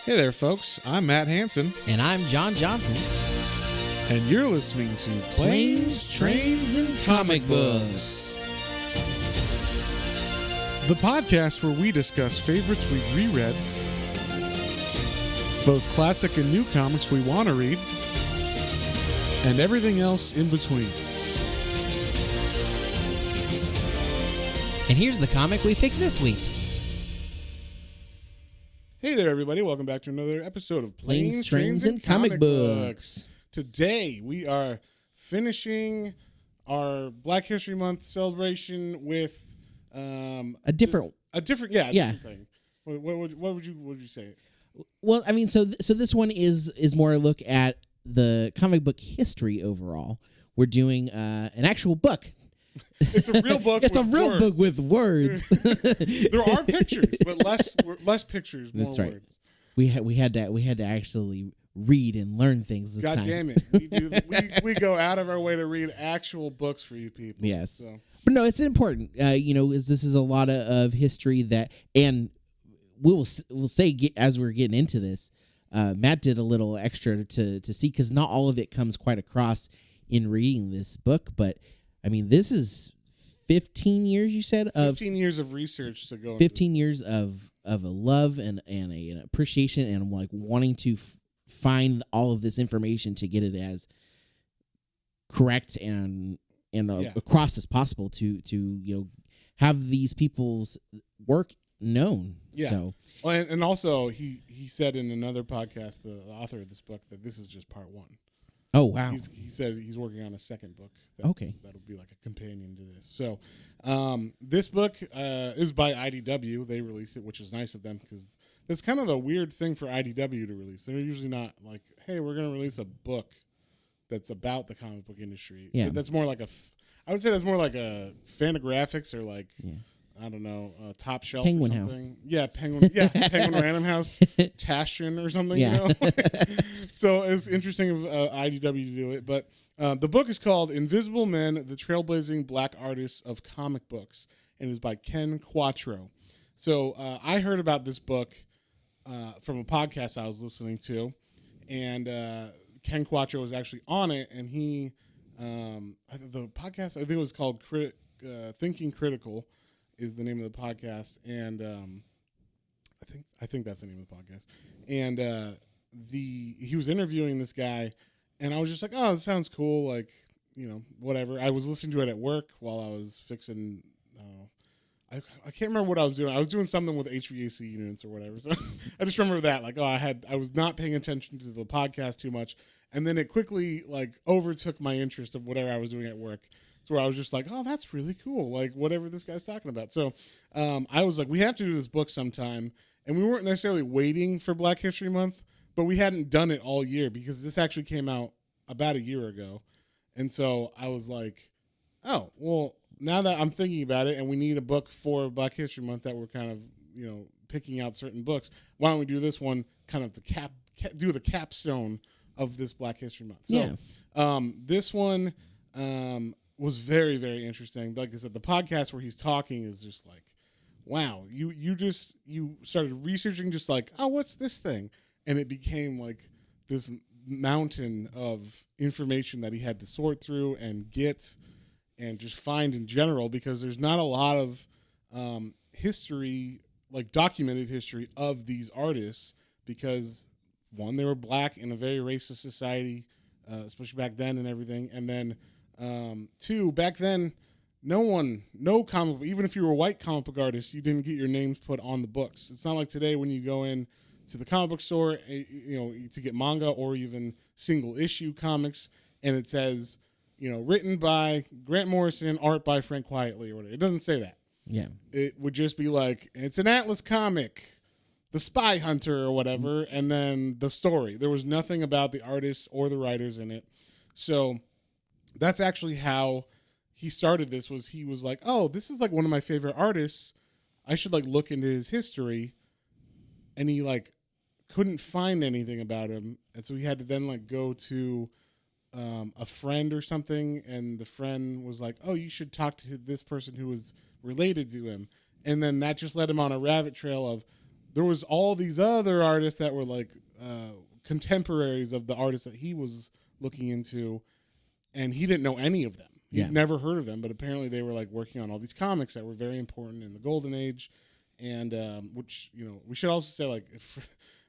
Hey there, folks. I'm Matt Hansen, And I'm John Johnson. and you're listening to Planes, Trains, and Comic Books. The podcast where we discuss favorites we've reread, both classic and new comics we want to read, and everything else in between. And here's the comic we picked this week. Hey there, everybody. Welcome back to another episode of Planes, Trains, and Comic Books. Today, we are finishing our Black History Month celebration with A different thing. What would you say? Well, I mean, so this one is more a look at the comic book history overall. We're doing an actual book. It's a real book. It's a real book with words. There are pictures, but less pictures, more That's right. words. We had to actually read and learn things this time. God damn it! We go out of our way to read actual books for you people. Yes, so. But no, it's important. This is a lot of history that, and we'll say as we're getting into this, Matt did a little extra to see because not all of it comes quite across in reading this book, but. I mean, this is 15 years, you said? 15 years of research to go 15 years of a love and an appreciation and like wanting to find all of this information to get it as correct and across as possible to have these people's work known. Yeah. So. Well, and also, he said in another podcast, the author of this book, that this is just part one. Oh, wow. He said he's working on a second book. Okay. That'll be like a companion to this. So this book is by IDW. They released it, which is nice of them because that's kind of a weird thing for IDW to release. They're usually not like, hey, we're going to release a book that's about the comic book industry. Yeah. That's more like I would say that's more like a Fantagraphics or like... Yeah. I don't know, Top Shelf Penguin or something. House. Yeah, Penguin Random House, Tashin or something. Yeah. So it's interesting of IDW to do it. But the book is called Invisible Men, The Trailblazing Black Artists of Comic Books, and is by Ken Quattro. So I heard about this book from a podcast I was listening to, and Ken Quattro was actually on it, and he, the podcast, I think it was called Thinking Critical, is the name of the podcast, and I think that's the name of the podcast. And he was interviewing this guy, and I was just like, oh, that sounds cool, like, whatever. I was listening to it at work while I was fixing. I can't remember what I was doing. I was doing something with HVAC units or whatever. So I just remember that, like, I was not paying attention to the podcast too much, and then it quickly like overtook my interest of whatever I was doing at work. So where I was just like, oh, that's really cool. Like, whatever this guy's talking about. So I was like, we have to do this book sometime. And we weren't necessarily waiting for Black History Month, but we hadn't done it all year because this actually came out about a year ago. And so I was like, oh, well, now that I'm thinking about it and we need a book for Black History Month that we're kind of, picking out certain books, why don't we do this one kind of to do the capstone of this Black History Month. So this one... was very, very interesting. Like I said, the podcast where he's talking is just like, wow, you started researching just like, oh, what's this thing? And it became like this mountain of information that he had to sort through and get and just find in general because there's not a lot of history, like documented history of these artists because, one, they were black in a very racist society, especially back then and everything. And then... two, back then, no comic book, even if you were a white comic book artist, you didn't get your names put on the books. It's not like today when you go in to the comic book store, to get manga or even single issue comics, and it says, written by Grant Morrison, art by Frank Quietly or whatever. It doesn't say that. Yeah. It would just be like, it's an Atlas comic, The Spy Hunter or whatever, and then the story. There was nothing about the artists or the writers in it. So... that's actually how he started this. He was like, oh, this is like one of my favorite artists. I should like look into his history. And he like couldn't find anything about him. And so he had to then like go to a friend or something. And the friend was like, oh, you should talk to this person who was related to him. And then that just led him on a rabbit trail of there was all these other artists that were like contemporaries of the artists that he was looking into, and he didn't know any of them. He'd never heard of them, but apparently they were like working on all these comics that were very important in the Golden Age, and which, you know, we should also say, like,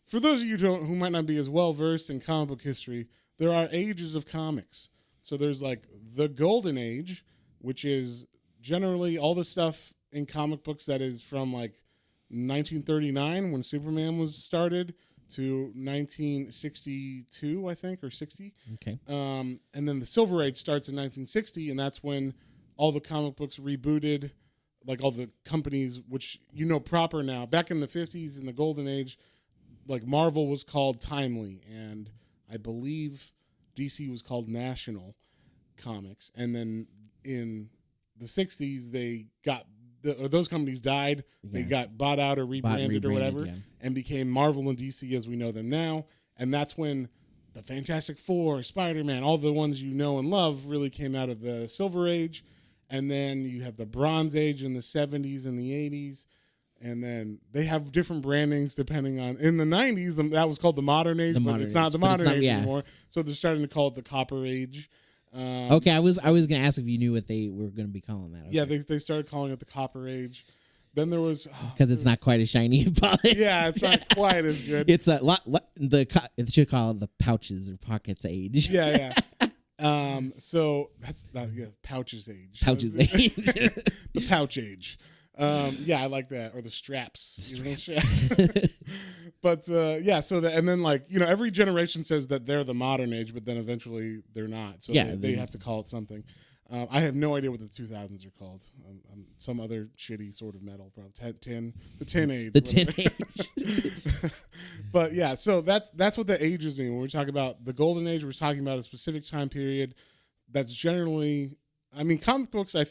for those of you who might not be as well versed in comic book history, there are ages of comics. So there's like the Golden Age, which is generally all the stuff in comic books that is from like 1939 when Superman was started to 1962, I think, or 60. Okay. And then the Silver Age starts in 1960, and that's when all the comic books rebooted, like all the companies, which you know proper now. Back in the 50s, in the Golden Age, like Marvel was called Timely, and I believe DC was called National Comics. And then in the 60s, they got those companies died. Yeah. They got bought out or rebranded or whatever, and became Marvel and DC as we know them now. And that's when the Fantastic Four, Spider-Man, all the ones you know and love really came out of the Silver Age. And then you have the Bronze Age in the 70s and the 80s. And then they have different brandings depending on. In the 90s, that was called the Modern Age, but it's not the Modern Age anymore. So they're starting to call it the Copper Age. Okay, I was gonna ask if you knew what they were gonna be calling that. Okay. Yeah, they started calling it the Copper Age. Then there was because it's not quite as shiny and polished. Yeah, it's not quite as good. It's a lot. It should call it the Pouches or Pockets Age. Yeah. So that's not Pouches Age. Pouches Age. The Pouch Age. Yeah, I like that. Or the straps. But so and then like, you know, every generation says that they're the modern age, but then eventually they're not. So they have to call it something. I have no idea what the 2000s are called. Some other shitty sort of metal, probably the tin age. The tin age. But yeah, so that's what the ages mean. When we're talking about the Golden Age, we're talking about a specific time period that's generally, I mean, comic books were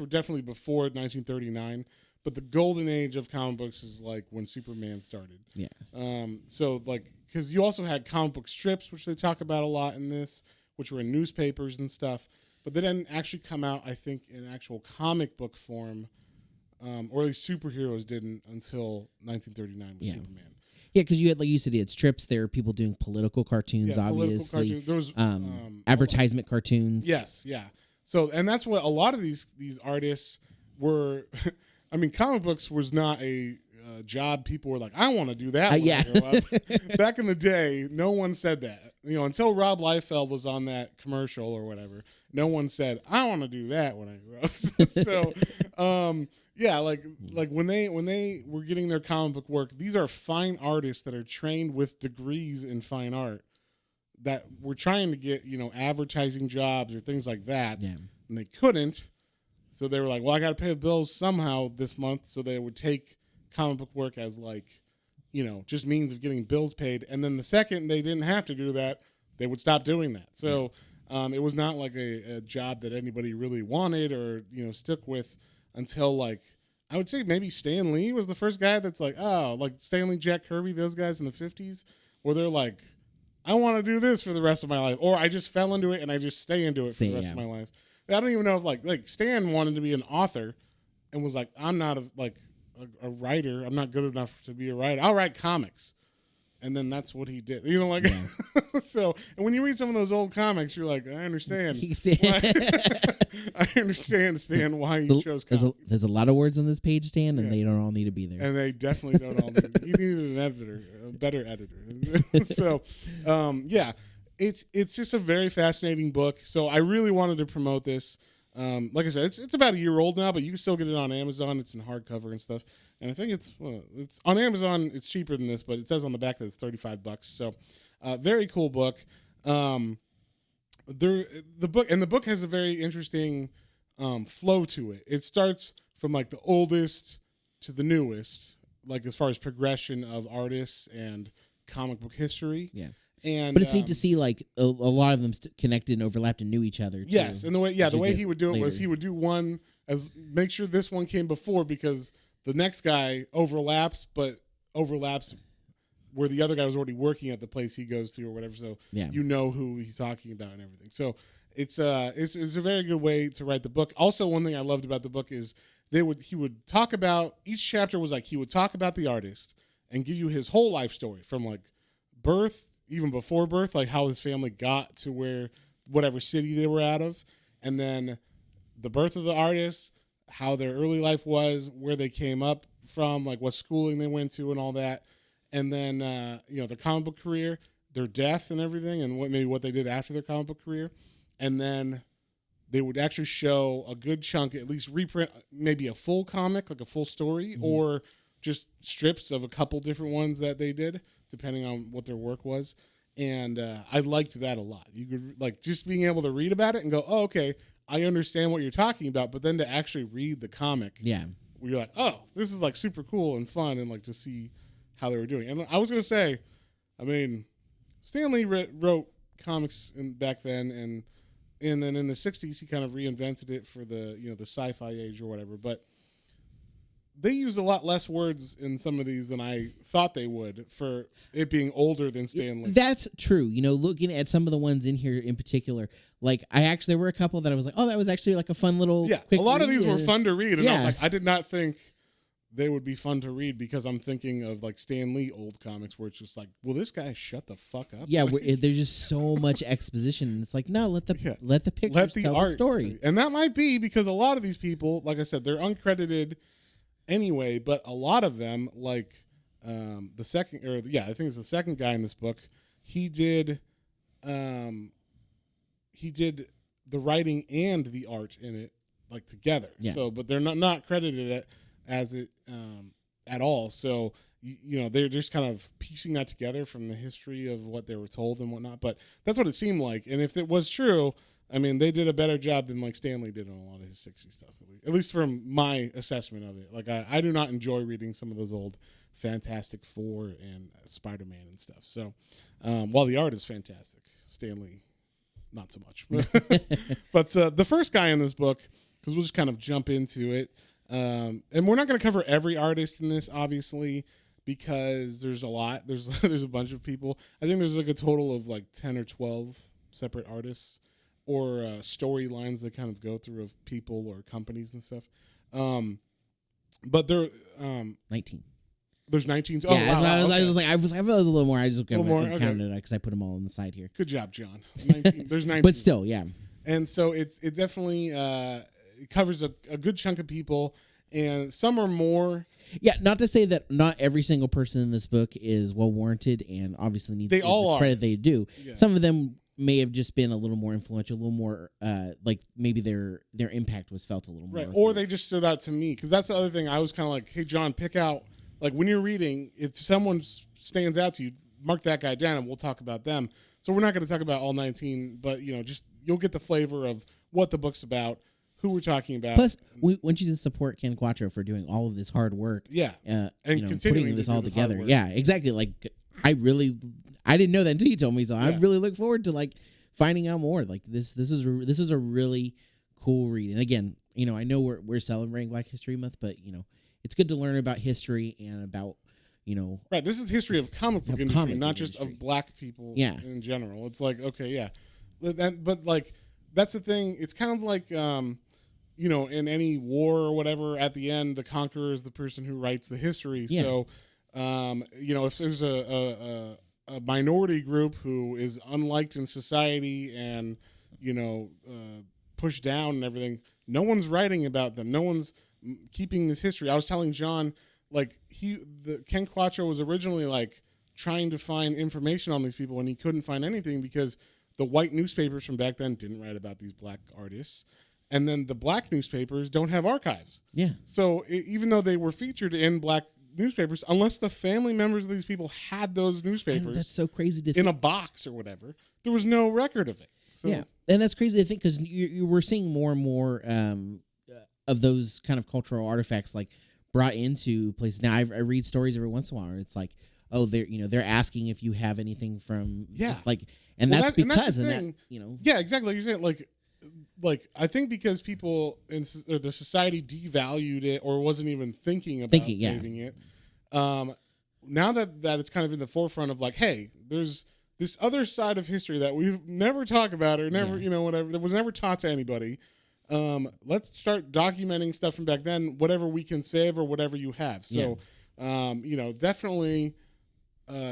definitely before 1939, but the Golden Age of comic books is like when Superman started. Yeah. So like, because you also had comic book strips, which they talk about a lot in this, which were in newspapers and stuff, but they didn't actually come out, I think, in actual comic book form, or at least superheroes didn't until 1939 with Superman. Yeah, because you had, like you said, you had strips. There were people doing political cartoons, obviously. There was advertisement cartoons. Yes, yeah. So, and that's what a lot of these artists were. I mean, comic books was not a job people were like, I want to do that when I grow up. Back in the day, no one said that. You know, until Rob Liefeld was on that commercial or whatever, no one said, I want to do that when I grow up. So, like when they were getting their comic book work, these are fine artists that are trained with degrees in fine art that were trying to get, you know, advertising jobs or things like that, and they couldn't. So they were like, well, I got to pay the bills somehow this month. So they would take comic book work as like, you know, just means of getting bills paid. And then the second they didn't have to do that, they would stop doing that. So it was not like a job that anybody really wanted or, you know, stuck with until like, I would say maybe Stan Lee was the first guy that's like, oh, like Stan Lee, Jack Kirby, those guys in the 50s, where they're like, I want to do this for the rest of my life. Or I just fell into it and I just stay into it for the rest of my life. I don't even know if like Stan wanted to be an author and was like, I'm not a writer. I'm not good enough to be a writer. I'll write comics. And then that's what he did. You know, like, so, and when you read some of those old comics, you're like, I understand. I understand, Stan, why you chose comics. There's a lot of words on this page, Stan, and they don't all need to be there. And they definitely don't all need to be. You needed an editor, a better editor. So, it's just a very fascinating book. So I really wanted to promote this. Like I said, it's about a year old now, but you can still get it on Amazon. It's in hardcover and stuff. And I think it's on Amazon. It's cheaper than this, but it says on the back that it's $35. So, very cool book. The book has a very interesting flow to it. It starts from like the oldest to the newest, like as far as progression of artists and comic book history. Yeah. But it's neat to see like a lot of them connected and overlapped and knew each other. Too, yes, and the way he would do it was he would do one as make sure this one came before because the next guy overlaps where the other guy was already working at the place he goes to or whatever. So you know who he's talking about and everything. So it's a very good way to write the book. Also, one thing I loved about the book is he would talk about, each chapter was like he would talk about the artist and give you his whole life story from like birth, even before birth, like how his family got to where whatever city they were out of, and then the birth of the artist, how their early life was, where they came up from, like what schooling they went to and all that, and then the comic book career, their death and everything, and what they did after their comic book career, and then they would actually show a good chunk, at least reprint maybe a full comic, like a full story, or just strips of a couple different ones that they did, depending on what their work was. And I liked that a lot. You could like just being able to read about it and go, oh, okay, I understand what you're talking about. But then to actually read the comic, where you're like, oh, this is like super cool and fun, and like to see how they were doing. And I was gonna say, I mean, Stan Lee wrote comics back then, and then in the 60s he kind of reinvented it for the the sci-fi age or whatever. But they use a lot less words in some of these than I thought they would for it being older than Stan Lee. That's true. Looking at some of the ones in here in particular, like there were a couple that I was like, oh, that was actually like a fun little quick a lot read. of these were fun to read, and I was like, I did not think they would be fun to read because I'm thinking of like Stan Lee old comics where it's just like, will this guy shut the fuck up? Yeah, there's just so much exposition, and it's like, no, let the pictures tell the story. And that might be because a lot of these people, like I said, they're uncredited anyway, but a lot of them, like I think it's the second guy in this book, he did the writing and the art in it like together. Yeah. So, but they're not credited as it at all. So they're just kind of piecing that together from the history of what they were told and whatnot. But that's what it seemed like. And if it was true, I mean, they did a better job than like Stan Lee did on a lot of his 60s stuff, at least from my assessment of it. Like I do not enjoy reading some of those old Fantastic Four and Spider-Man and stuff. So while the art is fantastic, Stan Lee, not so much. But the first guy in this book, because we'll just kind of jump into it, and we're not going to cover every artist in this, obviously, because there's a lot. There's a bunch of people. I think there's like a total of like 10 or 12 separate artists or storylines that kind of go through of people or companies and stuff. But there 19. There's 19. Yeah, I was like, I was a little more. I just counted it because I put them all on the side here. Good job, John. 19, there's 19. But still, yeah. And so it definitely it covers a good chunk of people, and some are more. Yeah, not to say that not every single person in this book is well warranted and obviously needs the credit they do. Yeah. Some of them may have just been a little more influential, a little more like maybe their impact was felt a little more. Right, or they just stood out to me, because that's the other thing. I was kind of like, hey, John, pick out, like when you're reading, if someone stands out to you, mark that guy down and we'll talk about them. So we're not going to talk about all 19, but just you'll get the flavor of what the book's about, who we're talking about. Plus, we want you to support Ken Quattro for doing all of this hard work. Yeah, and continuing putting this all together. Work. Yeah, exactly. Like I didn't know that until you told me. So I really look forward to like finding out more. Like this is a really cool read. And again, I know we're celebrating Black History Month, but it's good to learn about history and about right. This is history of comic book industry, not just of Black people. Yeah. In general, it's like okay, yeah, but like that's the thing. It's kind of like in any war or whatever, at the end, the conqueror is the person who writes the history. Yeah. So, if there's a minority group who is unliked in society and, pushed down and everything, no one's writing about them. No one's keeping this history. I was telling John, like, Ken Quattro was originally, like, trying to find information on these people, and he couldn't find anything because the white newspapers from back then didn't write about these Black artists. And then the Black newspapers don't have archives. Yeah. So even though they were featured in Black newspapers, unless the family members of these people had those newspapers, that's so crazy to in a box or whatever, there was no record of it. So, yeah, and that's crazy to think because we're seeing more and more of those kind of cultural artifacts like brought into places. Now I read stories every once in a while where it's like, oh, they're asking if you have anything from it's like, and that's because yeah, exactly like you're saying, like I think because people in the society devalued it or wasn't even thinking about saving it. Now that it's kind of in the forefront of like, hey, there's this other side of history that we've never talked about or never, whatever, that was never taught to anybody. let's start documenting stuff from back then, whatever we can save or whatever you have. So, definitely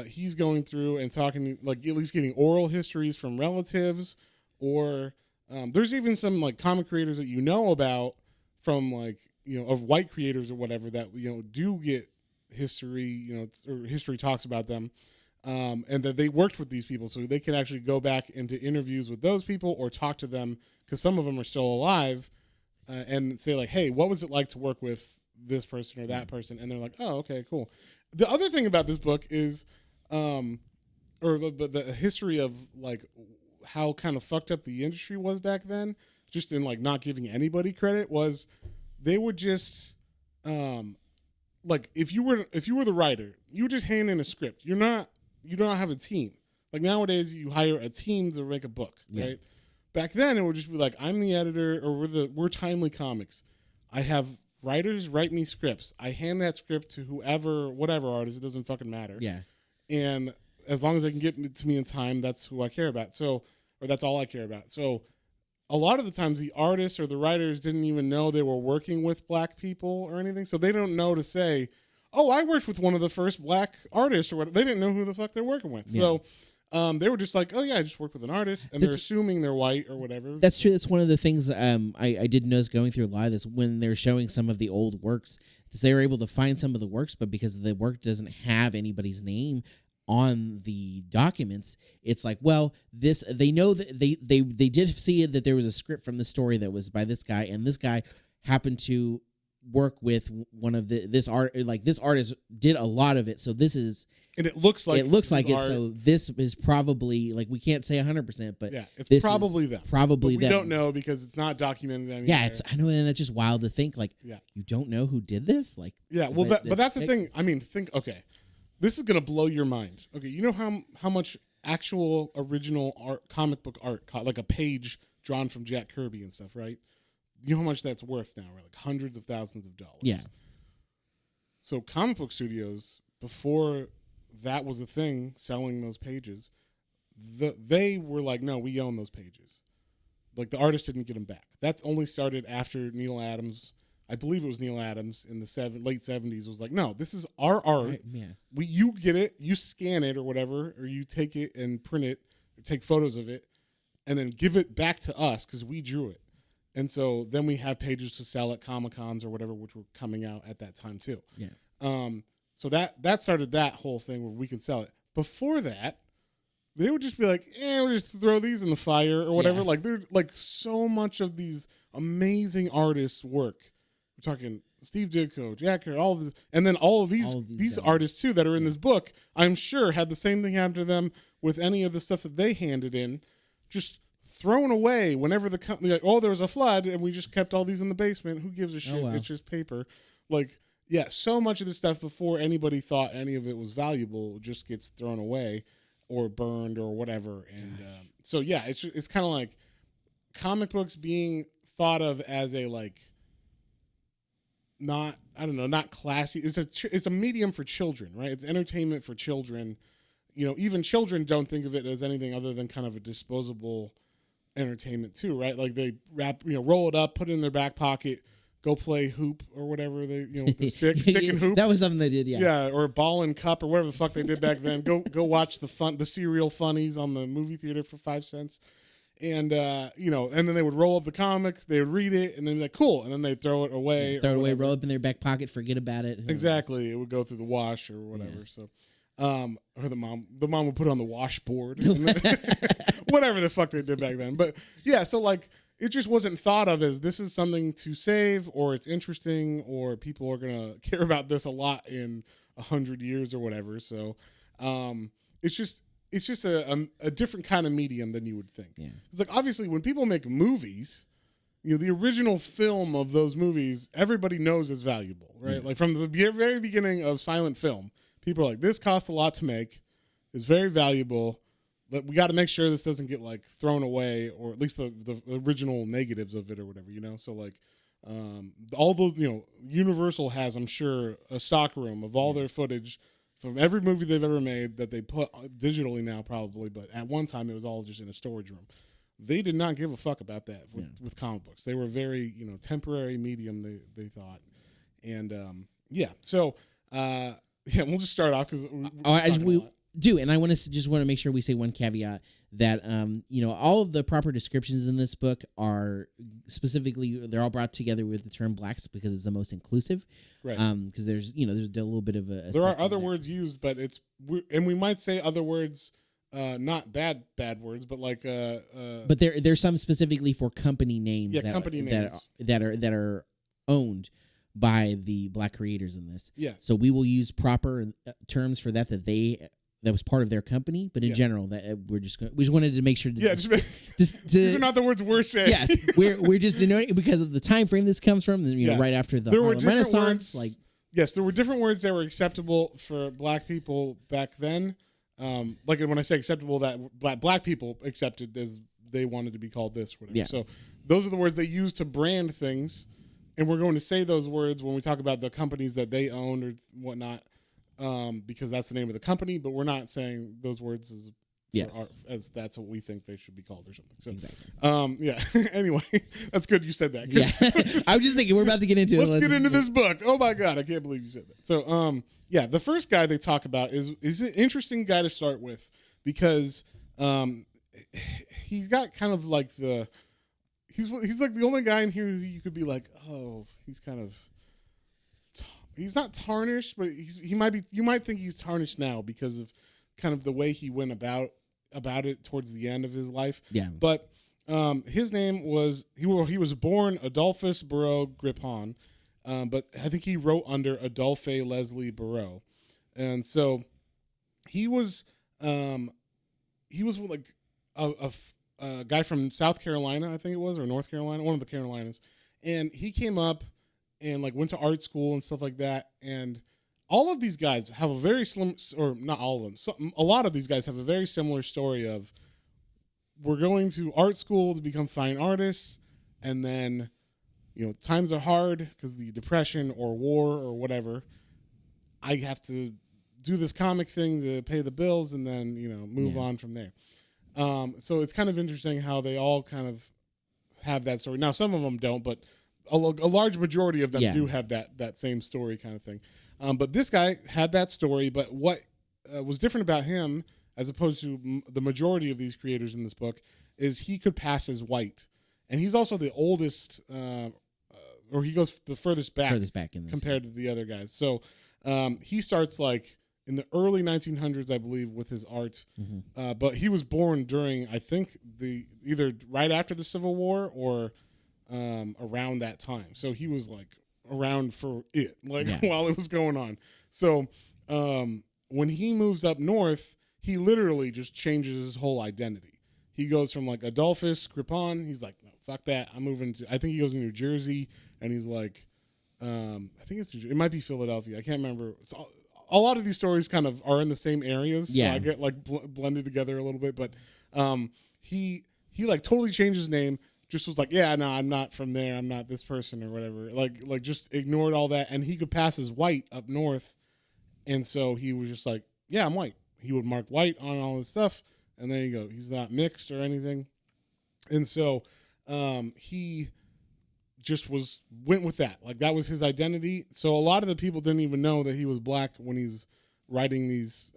he's going through and talking, like at least getting oral histories from relatives, or there's even some like comic creators that you know about from like, of white creators or whatever that, do get history, or history talks about them. And that they worked with these people, so they can actually go back into interviews with those people or talk to them, because some of them are still alive, and say like, hey, what was it like to work with this person or that person? And they're like, oh, okay, cool. The other thing about this book is, or the history of like how kind of fucked up the industry was back then, just in like not giving anybody credit, was they would just, like if you were the writer, you would just hand in a script. You don't have a team. Like nowadays, you hire a team to make a book, right? Back then, it would just be like, I'm the editor, or we're Timely Comics. I have writers write me scripts. I hand that script to whatever artist. It doesn't fucking matter. Yeah. And as long as they can get it to me in time, that's who I care about. So, or that's all I care about. So, a lot of the times, the artists or the writers didn't even know they were working with black people or anything. So they don't know to say, oh, I worked with one of the first black artists or what. They didn't know who the fuck they're working with. Yeah. So they were just like, oh, yeah, I just work with an artist. And they're assuming they're white or whatever. That's true. That's one of the things I did notice going through a lot of this when they're showing some of the old works. They were able to find some of the works, but because the work doesn't have anybody's name on the documents, it's like, well, they know that they did see that there was a script from the story that was by this guy, and this guy happened to work with one of this artist did a lot of it, so this is, and it looks like it. So this is probably, like, we can't say 100%, but yeah, it's probably them. Probably but we don't know because it's not documented anywhere. Yeah, I know, and that's just wild to think. Like, you don't know who did this. Like, yeah, well, but that's the thing. I mean, okay, this is gonna blow your mind. Okay, you know how much actual original art, comic book art, like a page drawn from Jack Kirby and stuff, right? You know how much that's worth now, right? Like hundreds of thousands of dollars. Yeah. So comic book studios, before that was a thing, selling those pages, they were like, no, we own those pages. Like the artist didn't get them back. That only started after Neil Adams. I believe it was Neil Adams in the late 70s was like, no, this is our art. Right, yeah. You get it, you scan it or whatever, or you take it and print it, or take photos of it, and then give it back to us because we drew it. And so then we have pages to sell at Comic-Cons or whatever, which were coming out at that time too. Yeah. So that started that whole thing where we can sell it. Before that, they would just be like, we'll just throw these in the fire or whatever. Yeah. Like, they're like so much of these amazing artists' work. We're talking Steve Ditko, Jack Kirby, all of this, and then all of these artists too that are in this book, I'm sure had the same thing happen to them with any of the stuff that they handed in, just thrown away whenever the company, like, oh, there was a flood and we just kept all these in the basement. Who gives a shit? Oh, wow. It's just paper. Like, yeah, so much of this stuff before anybody thought any of it was valuable just gets thrown away or burned or whatever. And so, yeah, it's kind of like comic books being thought of as a, like, not classy. It's a medium for children, right? It's entertainment for children. Even children don't think of it as anything other than kind of a disposable entertainment too, right? Like they roll it up, put it in their back pocket, go play hoop or whatever they, the stick and hoop. That was something they did, yeah. Yeah, or ball and cup or whatever the fuck they did back then. Go watch the serial funnies on the movie theater for 5 cents. And and then they would roll up the comics, they would read it, and then be like, cool, and then they'd throw it away. Roll up in their back pocket, forget about it. Exactly. It would go through the wash or whatever. Yeah. So or the mom would put it on the washboard. Whatever the fuck they did back then. But yeah, so like it just wasn't thought of as this is something to save, or it's interesting, or people are gonna care about this a lot in 100 years or whatever. So it's just a different kind of medium than you would think. Yeah. It's like obviously when people make movies, the original film of those movies, everybody knows is valuable, right? Yeah. Like from the very beginning of silent film, people are like, this cost a lot to make, it's very valuable, but we got to make sure this doesn't get like thrown away, or at least the original negatives of it or whatever, So like all those, Universal has, I'm sure, a stock room of all their footage from every movie they've ever made that they put digitally now probably, but at one time it was all just in a storage room. they did not give a fuck about that with comic books. They were very, temporary medium, they thought. And, so, we'll just start off because we do. And I want to make sure we say one caveat that, all of the proper descriptions in this book are specifically, they're all brought together with the term blacks because it's the most inclusive. Right. Because there's a little bit of a there are other words used, but and we might say other words, not bad words, but like, but there's some specifically for company names. Yeah, company names that are owned by the black creators in this. Yeah. So we will use proper terms for that was part of their company, but in general, that we just wanted to make sure. These are not the words we're saying. Yes, we're just denoting because of the time frame this comes from. Right after the Harlem Renaissance. Yes, there were different words that were acceptable for black people back then. Like when I say acceptable, that black people accepted as they wanted to be called this, whatever. Yeah. So those are the words they use to brand things, and we're going to say those words when we talk about the companies that they own or whatnot. Because that's the name of the company, but we're not saying those words as that's what we think they should be called or something. So, exactly. Anyway, that's good you said that. Yeah. I was just thinking we're about to get into Let's get into this book. Oh my God, I can't believe you said that. So, the first guy they talk about is an interesting guy to start with because he's got kind of like he's like the only guy in here who you could be like, oh, he's not tarnished, but you might think he's tarnished now because of kind of the way he went about it towards the end of his life. Yeah. But his name was he was born Adolphus Barreau Grippon, but I think he wrote under Adolphe Leslie Barreau, and so he was like a guy from South Carolina, I think it was, or North Carolina, one of the Carolinas, and he came up and like went to art school and stuff like that. And all of these guys have a very or not all of them, a lot of these guys have a very similar story of we're going to art school to become fine artists. And then, times are hard because the depression or war or whatever. I have to do this comic thing to pay the bills and then, move on from there. So it's kind of interesting how they all kind of have that story. Now, some of them don't, but a large majority of them do have that same story kind of thing. But this guy had that story, but what was different about him, as opposed to the majority of these creators in this book, is he could pass as white. And he's also the oldest, or he goes the furthest back in this compared to the other guys. So he starts like in the early 1900s, I believe, with his art. Mm-hmm. But he was born during, I think, either right after the Civil War or around that time. So he was like around for it, while it was going on. So when he moves up north, he literally just changes his whole identity. He goes from like Adolphus Grippon. He's like, no, fuck that. I'm moving to, I think he goes to New Jersey, and he's like, I think it might be Philadelphia. I can't remember. So a lot of these stories kind of are in the same areas. Yeah. So I get like blended together a little bit, but he like totally changed his name. Just was like, yeah, no, I'm not from there. I'm not this person or whatever. Like just ignored all that. And he could pass as white up north. And so he was just like, yeah, I'm white. He would mark white on all his stuff. And there you go. He's not mixed or anything. And so he just went with that. Like that was his identity. So a lot of the people didn't even know that he was black when he's writing these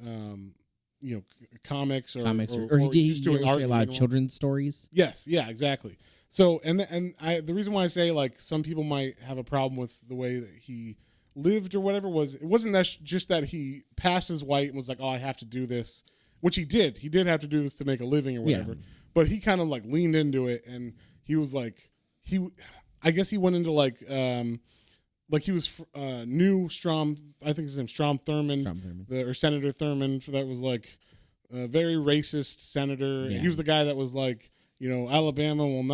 comics or he's doing art, a lot of children's stories. Yes, yeah, exactly. So the reason why I say like some people might have a problem with the way that he lived or whatever it wasn't just that he passed as white and was like, oh, I have to do this, which he did. He did have to do this to make a living or whatever. Yeah. But he kind of like leaned into it, and he was like I guess he went into like he was new Strom. I think his name's Strom Thurmond, or Senator Thurmond. That was like a very racist senator. Yeah. He was the guy that was like, Alabama will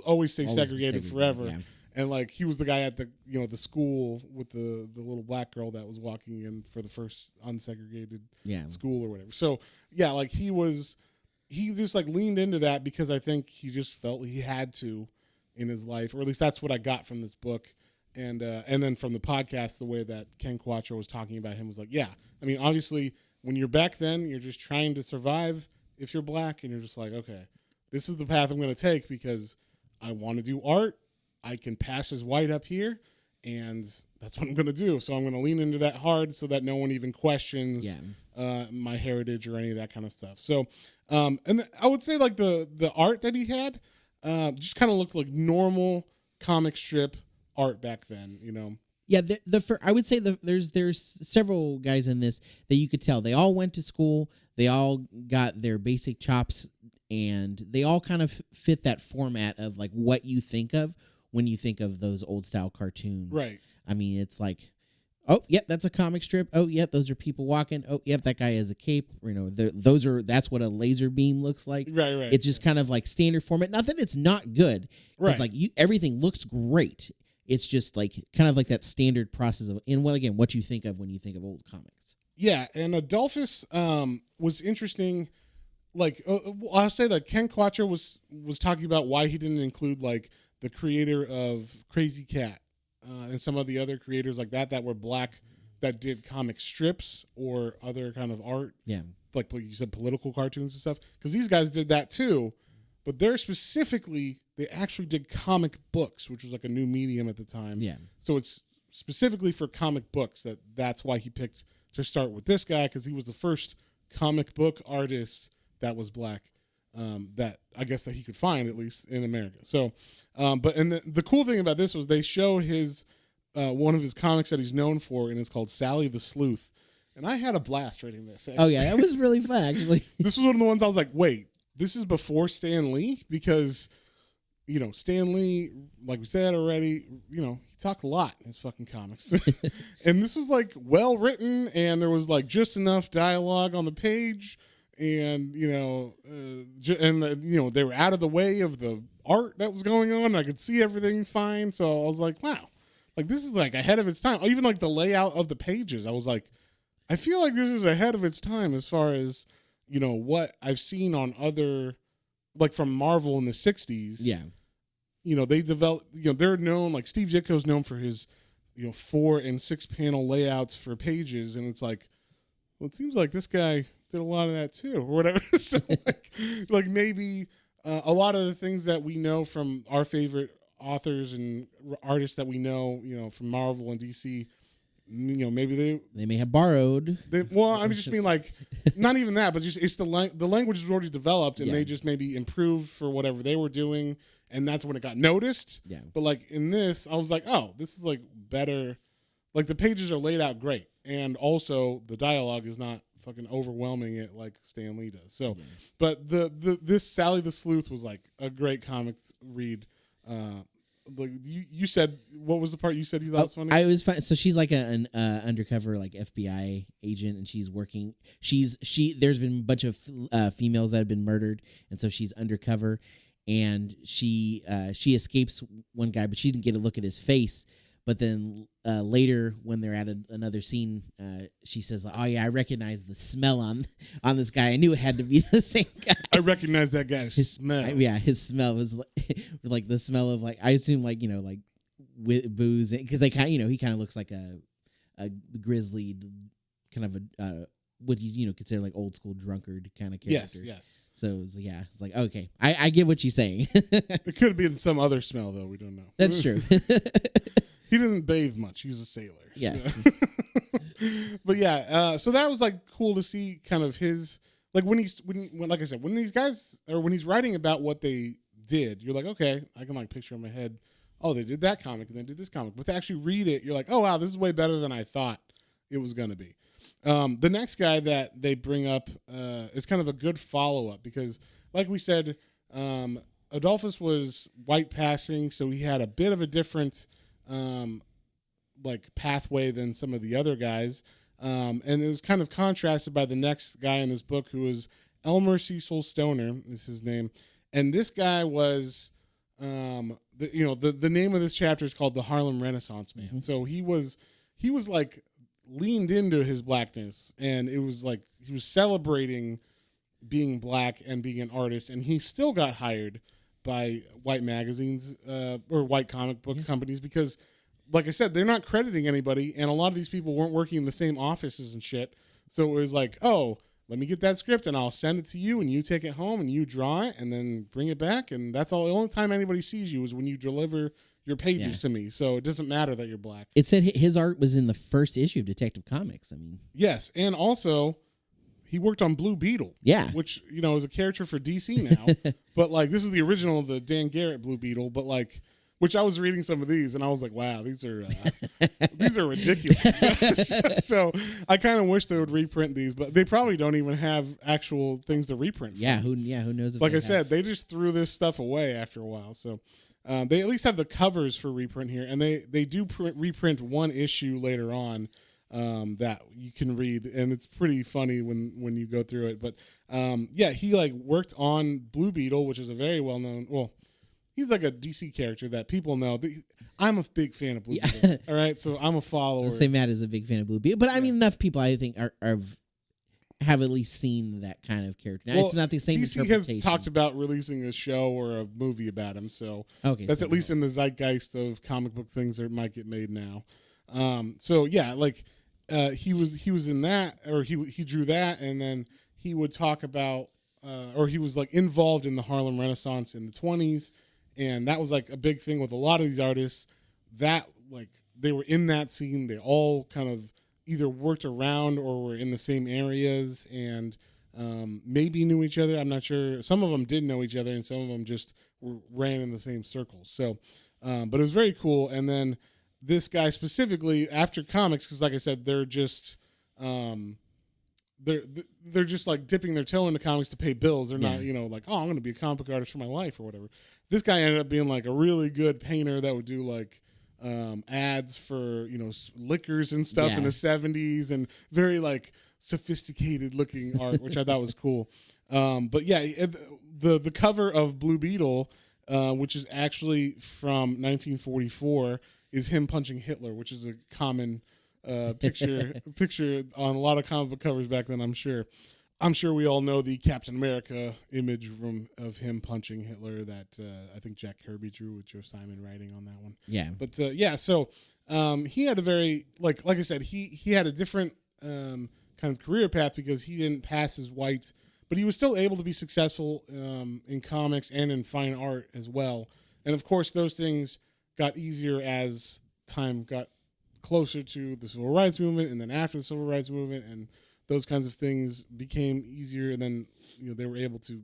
always stay segregated forever. Yeah. And like he was the guy at the the school with the little black girl that was walking in for the first unsegregated school or whatever. So yeah, like he just like leaned into that because I think he just felt he had to in his life, or at least that's what I got from this book. And then from the podcast, the way that Ken Quattro was talking about him was like, yeah, I mean, obviously when you're back then, you're just trying to survive. if you're black and you're just like, okay, this is the path I'm going to take because I want to do art. I can pass as white up here, and that's what I'm going to do. So I'm going to lean into that hard so that no one even questions my heritage or any of that kind of stuff. So, I would say like the art that he had just kind of looked like normal comic strip art back then, you know. Yeah, I would say there's several guys in this that you could tell they all went to school, they all got their basic chops, and they all kind of fit that format of like what you think of when you think of those old style cartoons. Right. I mean, it's like, oh, yep, that's a comic strip. Oh, yep, those are people walking. Oh, yep, that guy has a cape. You know, that's what a laser beam looks like. Right. It's just kind of like standard format. Not that it's not good. Right. It's like everything looks great. It's just like kind of like that standard process of, and well, again, what you think of when you think of old comics. Yeah, and Adolphus was interesting. Like I'll say that Ken Quattro was talking about why he didn't include like the creator of Crazy Cat and some of the other creators like that were black that did comic strips or other kind of art. Yeah, like you said, political cartoons and stuff. Because these guys did that too, but they actually did comic books, which was like a new medium at the time. Yeah. So it's specifically for comic books that's why he picked to start with this guy, because he was the first comic book artist that was black that I guess that he could find, at least in America. So, but the cool thing about this was they showed his one of his comics that he's known for, and it's called Sally the Sleuth. And I had a blast reading this. Oh yeah, that was really fun actually. This was one of the ones I was like, wait, this is before Stan Lee, because you know, Stan Lee, like we said already, you know, he talked a lot in his fucking comics. And this was like well written, and there was like just enough dialogue on the page, and you know, you know, they were out of the way of the art that was going on. I could see everything fine, so I was like, wow, like this is like ahead of its time. Even like the layout of the pages, I was like, I feel like this is ahead of its time as far as, you know, what I've seen on other, like from Marvel in the 60s. Yeah. You know, they develop, you know, they're known, like Steve Ditko's known for his, you know, 4 and 6 panel layouts for pages. And it's like, well, it seems like this guy did a lot of that too, or whatever. So like maybe a lot of the things that we know from our favorite authors and artists that we know, you know, from Marvel and DC, you know, maybe they may have borrowed. Well, I just mean like, not even that, but just it's the language is already developed, and they just maybe improved for whatever they were doing, and that's when it got noticed. Yeah. But like in this, I was like, oh, this is like better. Like the pages are laid out great, and also the dialogue is not fucking overwhelming it like Stan Lee does. So, but this Sally the Sleuth was like a great comic read. Like you said, what was the part you said you thought was funny? I was fine. So she's like an undercover like FBI agent, and she's working. There's been a bunch of females that have been murdered, and so she's undercover, and she escapes one guy, but she didn't get a look at his face. But then later, when they're at another scene, she says, "Oh yeah, I recognize the smell on this guy. I knew it had to be the same guy. I recognize that guy's smell. Yeah, his smell was like the smell of like I assume like you know like with booze because they kind of he kind of looks like a grizzly kind of a what you consider like old school drunkard kind of character. Yes. So it was it's like okay, I get what she's saying. It could have been some other smell though. We don't know. That's true. He doesn't bathe much. He's a sailor. Yes. So. But yeah, so that was like cool to see kind of his like when like I said, when these guys or when he's writing about what they did, you're like, okay, I can like picture in my head, oh, they did that comic and they did this comic. But to actually read it, you're like, oh wow, this is way better than I thought it was gonna be. The next guy that they bring up is kind of a good follow up because, like we said, Adolphus was white passing, so he had a bit of a different like pathway than some of the other guys, and it was kind of contrasted by the next guy in this book who was Elmer Cecil Stoner is his name, and this guy was the name of this chapter is called the Harlem Renaissance Man. Mm-hmm. So he was like leaned into his blackness, and it was like he was celebrating being black and being an artist, and he still got hired by white magazines or white comic book companies because, like I said, they're not crediting anybody, and a lot of these people weren't working in the same offices and shit. So it was like, oh, let me get that script and I'll send it to you and you take it home and you draw it and then bring it back. And that's all. The only time anybody sees you is when you deliver your pages to me. So it doesn't matter that you're black. It said his art was in the first issue of Detective Comics. I mean, yes. And also he worked on Blue Beetle. Yeah. Which, is a character for DC now. But like, this is the original, the Dan Garrett Blue Beetle. But like, which I was reading some of these and I was like, wow, these are ridiculous. So I kind of wish they would reprint these, but they probably don't even have actual things to reprint. Yeah, who knows? If like I said, they just threw this stuff away after a while. So they at least have the covers for reprint here, and they do reprint one issue later on that you can read, and it's pretty funny when you go through it. But he like worked on Blue Beetle, which is a very well known. Well, he's like a DC character that people know. I'm a big fan of Blue Beetle. All right, so I'm a follower. I'll say Matt is a big fan of Blue Beetle, but I mean, enough people I think have at least seen that kind of character. Now, it's not the same. DC has talked about releasing a show or a movie about him, so that's at least in the zeitgeist of comic book things that might get made now. He was in that, or he drew that, and then he would talk about, or he was like involved in the Harlem Renaissance in the 1920s. And that was like a big thing with a lot of these artists that like they were in that scene. They all kind of either worked around or were in the same areas and maybe knew each other. I'm not sure. Some of them did know each other and some of them just ran in the same circles. So, but it was very cool. And then this guy specifically after comics, because like I said, they're just they're just like dipping their toe into comics to pay bills. They're not, like, oh, I'm going to be a comic book artist for my life or whatever. This guy ended up being like a really good painter that would do like ads for, liquors and stuff in the 70s and very like sophisticated looking art, which I thought was cool. But yeah, the cover of Blue Beetle, which is actually from 1944, is him punching Hitler, which is a common picture on a lot of comic book covers back then. I'm sure we all know the Captain America image of him punching Hitler that I think Jack Kirby drew with Joe Simon writing on that one. Yeah, but so he had a very like I said, he had a different kind of career path because he didn't pass as white, but he was still able to be successful in comics and in fine art as well. And of course, those things got easier as time got closer to the civil rights movement, and then after the civil rights movement, and those kinds of things became easier. And then they were able to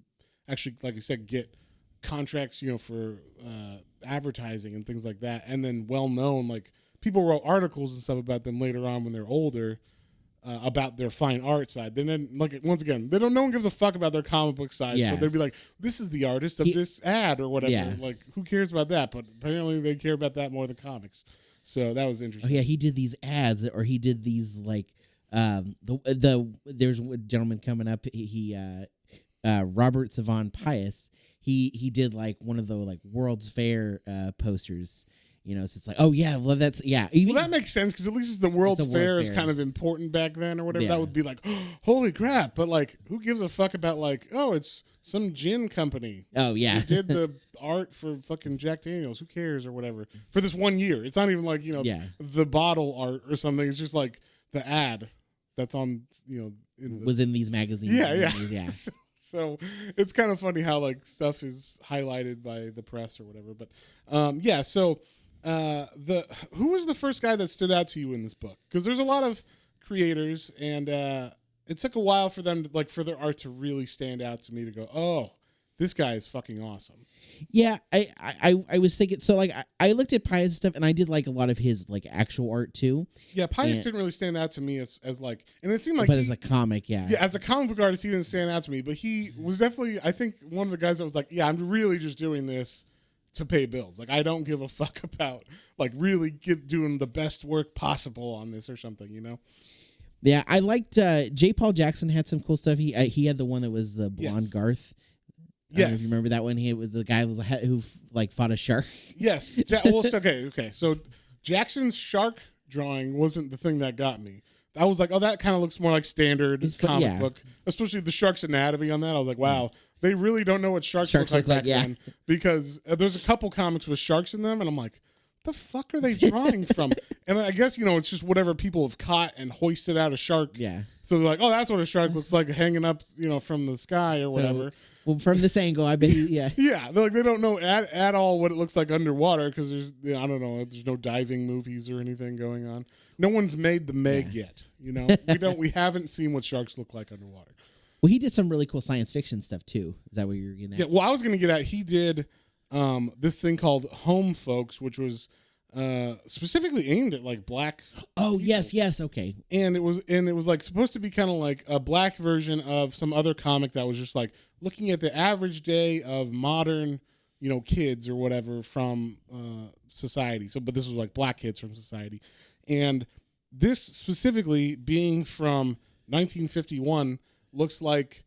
actually, like I said, get contracts for advertising and things like that. And then well known, like people wrote articles and stuff about them later on when they're older about their fine art side. Then like once again, no one gives a fuck about their comic book side. So they'd be like, this is the artist of this ad or whatever. Yeah. Like who cares about that? But apparently they care about that more than comics. So that was interesting. Oh yeah, he did these ads, or he did these like there's a gentleman coming up. He Robert Savon Pius. He did like one of the like World's Fair posters. So it's like, oh yeah, well that's Even, well, that makes sense because at least the World's Fair is kind of important back then or whatever. Yeah. That would be like, oh, holy crap! But like, who gives a fuck about like, oh, it's some gin company. Oh yeah, they did the art for fucking Jack Daniels. Who cares or whatever for this 1 year? It's not even like the bottle art or something. It's just like the ad that's on was in these magazines. Yeah. So it's kind of funny how like stuff is highlighted by the press or whatever. But so. Who was the first guy that stood out to you in this book? Because there's a lot of creators, and it took a while for them to, like, for their art to really stand out to me to go, oh, this guy is fucking awesome. Yeah, I was thinking, so like I looked at Pius stuff, and I did like a lot of his like actual art too. Yeah, Pius didn't really stand out to me as like, and it seemed like, but as a comic, yeah, as a comic book artist, he didn't stand out to me. But he was definitely, I think, one of the guys that was like, yeah, I'm really just doing this to pay bills. Like I don't give a fuck about like really doing the best work possible on this or something, Yeah, I liked J. Paul Jackson had some cool stuff. He had the one that was the blonde Garth. I don't know if you remember that one. He was the guy who like fought a shark. Yes. Well, okay. So Jackson's shark drawing wasn't the thing that got me. I was like, oh, that kind of looks more like standard comic book, especially the shark's anatomy on that. I was like, wow, they really don't know what sharks look like back then, because there's a couple comics with sharks in them, and I'm like, the fuck are they drawing from? And I guess, it's just whatever people have caught and hoisted out a shark. Yeah. So they're like, oh, that's what a shark looks like hanging up, from the sky or whatever. Well, from this angle, I bet yeah. Yeah, they're like, they don't know at all what it looks like underwater because there's, I don't know, there's no diving movies or anything going on. No one's made the Meg yet, we haven't seen what sharks look like underwater. Well, he did some really cool science fiction stuff too. Is that what you're getting at? Yeah, well, I was going to get at, he did this thing called Home Folks, which was specifically aimed at like black Oh, people. yes, okay. And it was like supposed to be kind of like a black version of some other comic that was just like looking at the average day of modern, kids or whatever from society. So, but this was like black kids from society. And this specifically being from 1951 looks like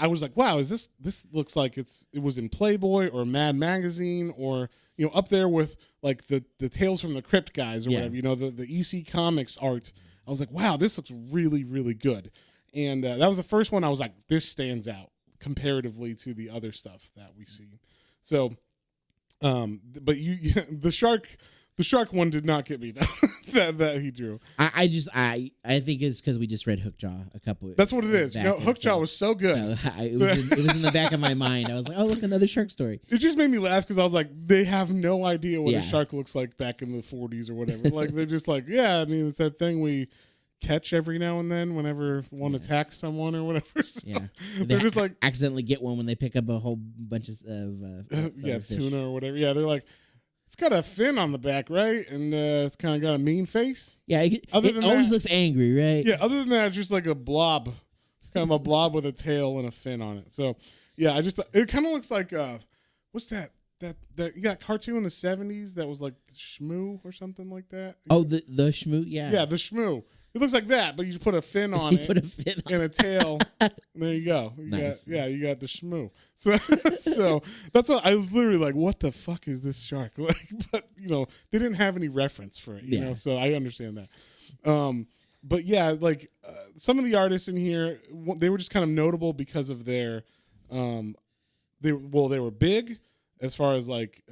I was like, wow, is this looks like it was in Playboy or Mad Magazine or, up there with like the Tales from the Crypt guys or whatever, the EC Comics art. I was like, wow, this looks really, really good. And that was the first one I was like, this stands out comparatively to the other stuff that we see. So, but the shark one did not get me that he drew. I think it's because we just read Hookjaw a couple. That's what it is. Hookjaw was so good. So it was in the back of my mind. I was like, oh, look, another shark story. It just made me laugh because I was like, they have no idea what a shark looks like back in the 40s or whatever. Like they're just like, yeah, I mean, it's that thing we catch every now and then whenever one attacks someone or whatever. So they're just like accidentally get one when they pick up a whole bunch of tuna or whatever. Yeah, they're like, it's got a fin on the back, right? And it's kind of got a mean face. Yeah, it always looks angry, right? Yeah, other than that, it's just like a blob. It's kind of a blob with a tail and a fin on it. So, yeah, it kind of looks like, what's that? That you got cartoon in the 70s that was like Shmoo or something like that? Oh, the Shmoo? Yeah. Yeah, the Shmoo. It looks like that, but you just put a fin on it and a tail, and there you go. You got the Shmoo. So that's what I was literally like, what the fuck is this shark? Like, but they didn't have any reference for it, so I understand that. But yeah, like some of the artists in here, they were just kind of notable because of their, they were big as far as like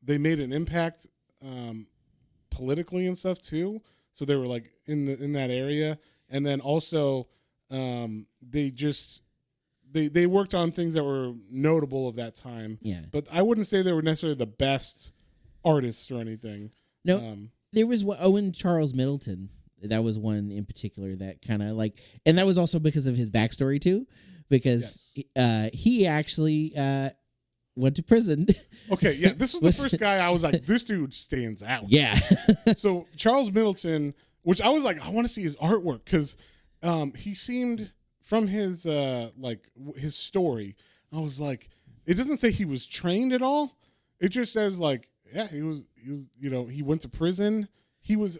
they made an impact politically and stuff too. So they were like in that area, and then also they worked on things that were notable of that time. Yeah, but I wouldn't say they were necessarily the best artists or anything. No, there was Owen Charles Middleton. That was one in particular that kind of like, and that was also because of his backstory too, because he actually went to prison. Okay, yeah, this was the first guy I was like, this dude stands out. Yeah. So Charles Middleton, which I was like, I want to see his artwork because he seemed from his his story, I was like, it doesn't say he was trained at all. It just says like, yeah, he was he went to prison. He was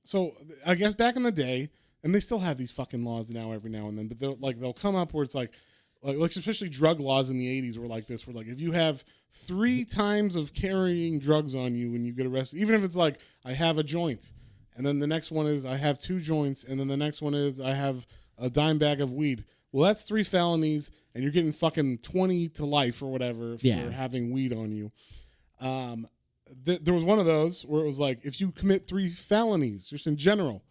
so I guess back in the day, and they still have these fucking laws now every now and then, but they'll come up where it's like especially drug laws in the 80s were like this, where like if you have 3 times of carrying drugs on you when you get arrested, even if it's like I have a joint, and then the next one is I have 2 joints, and then the next one is I have a dime bag of weed. Well, that's 3 felonies, and you're getting fucking 20 to life or whatever for having weed on you. There was one of those where it was like if you commit 3 felonies, just in general,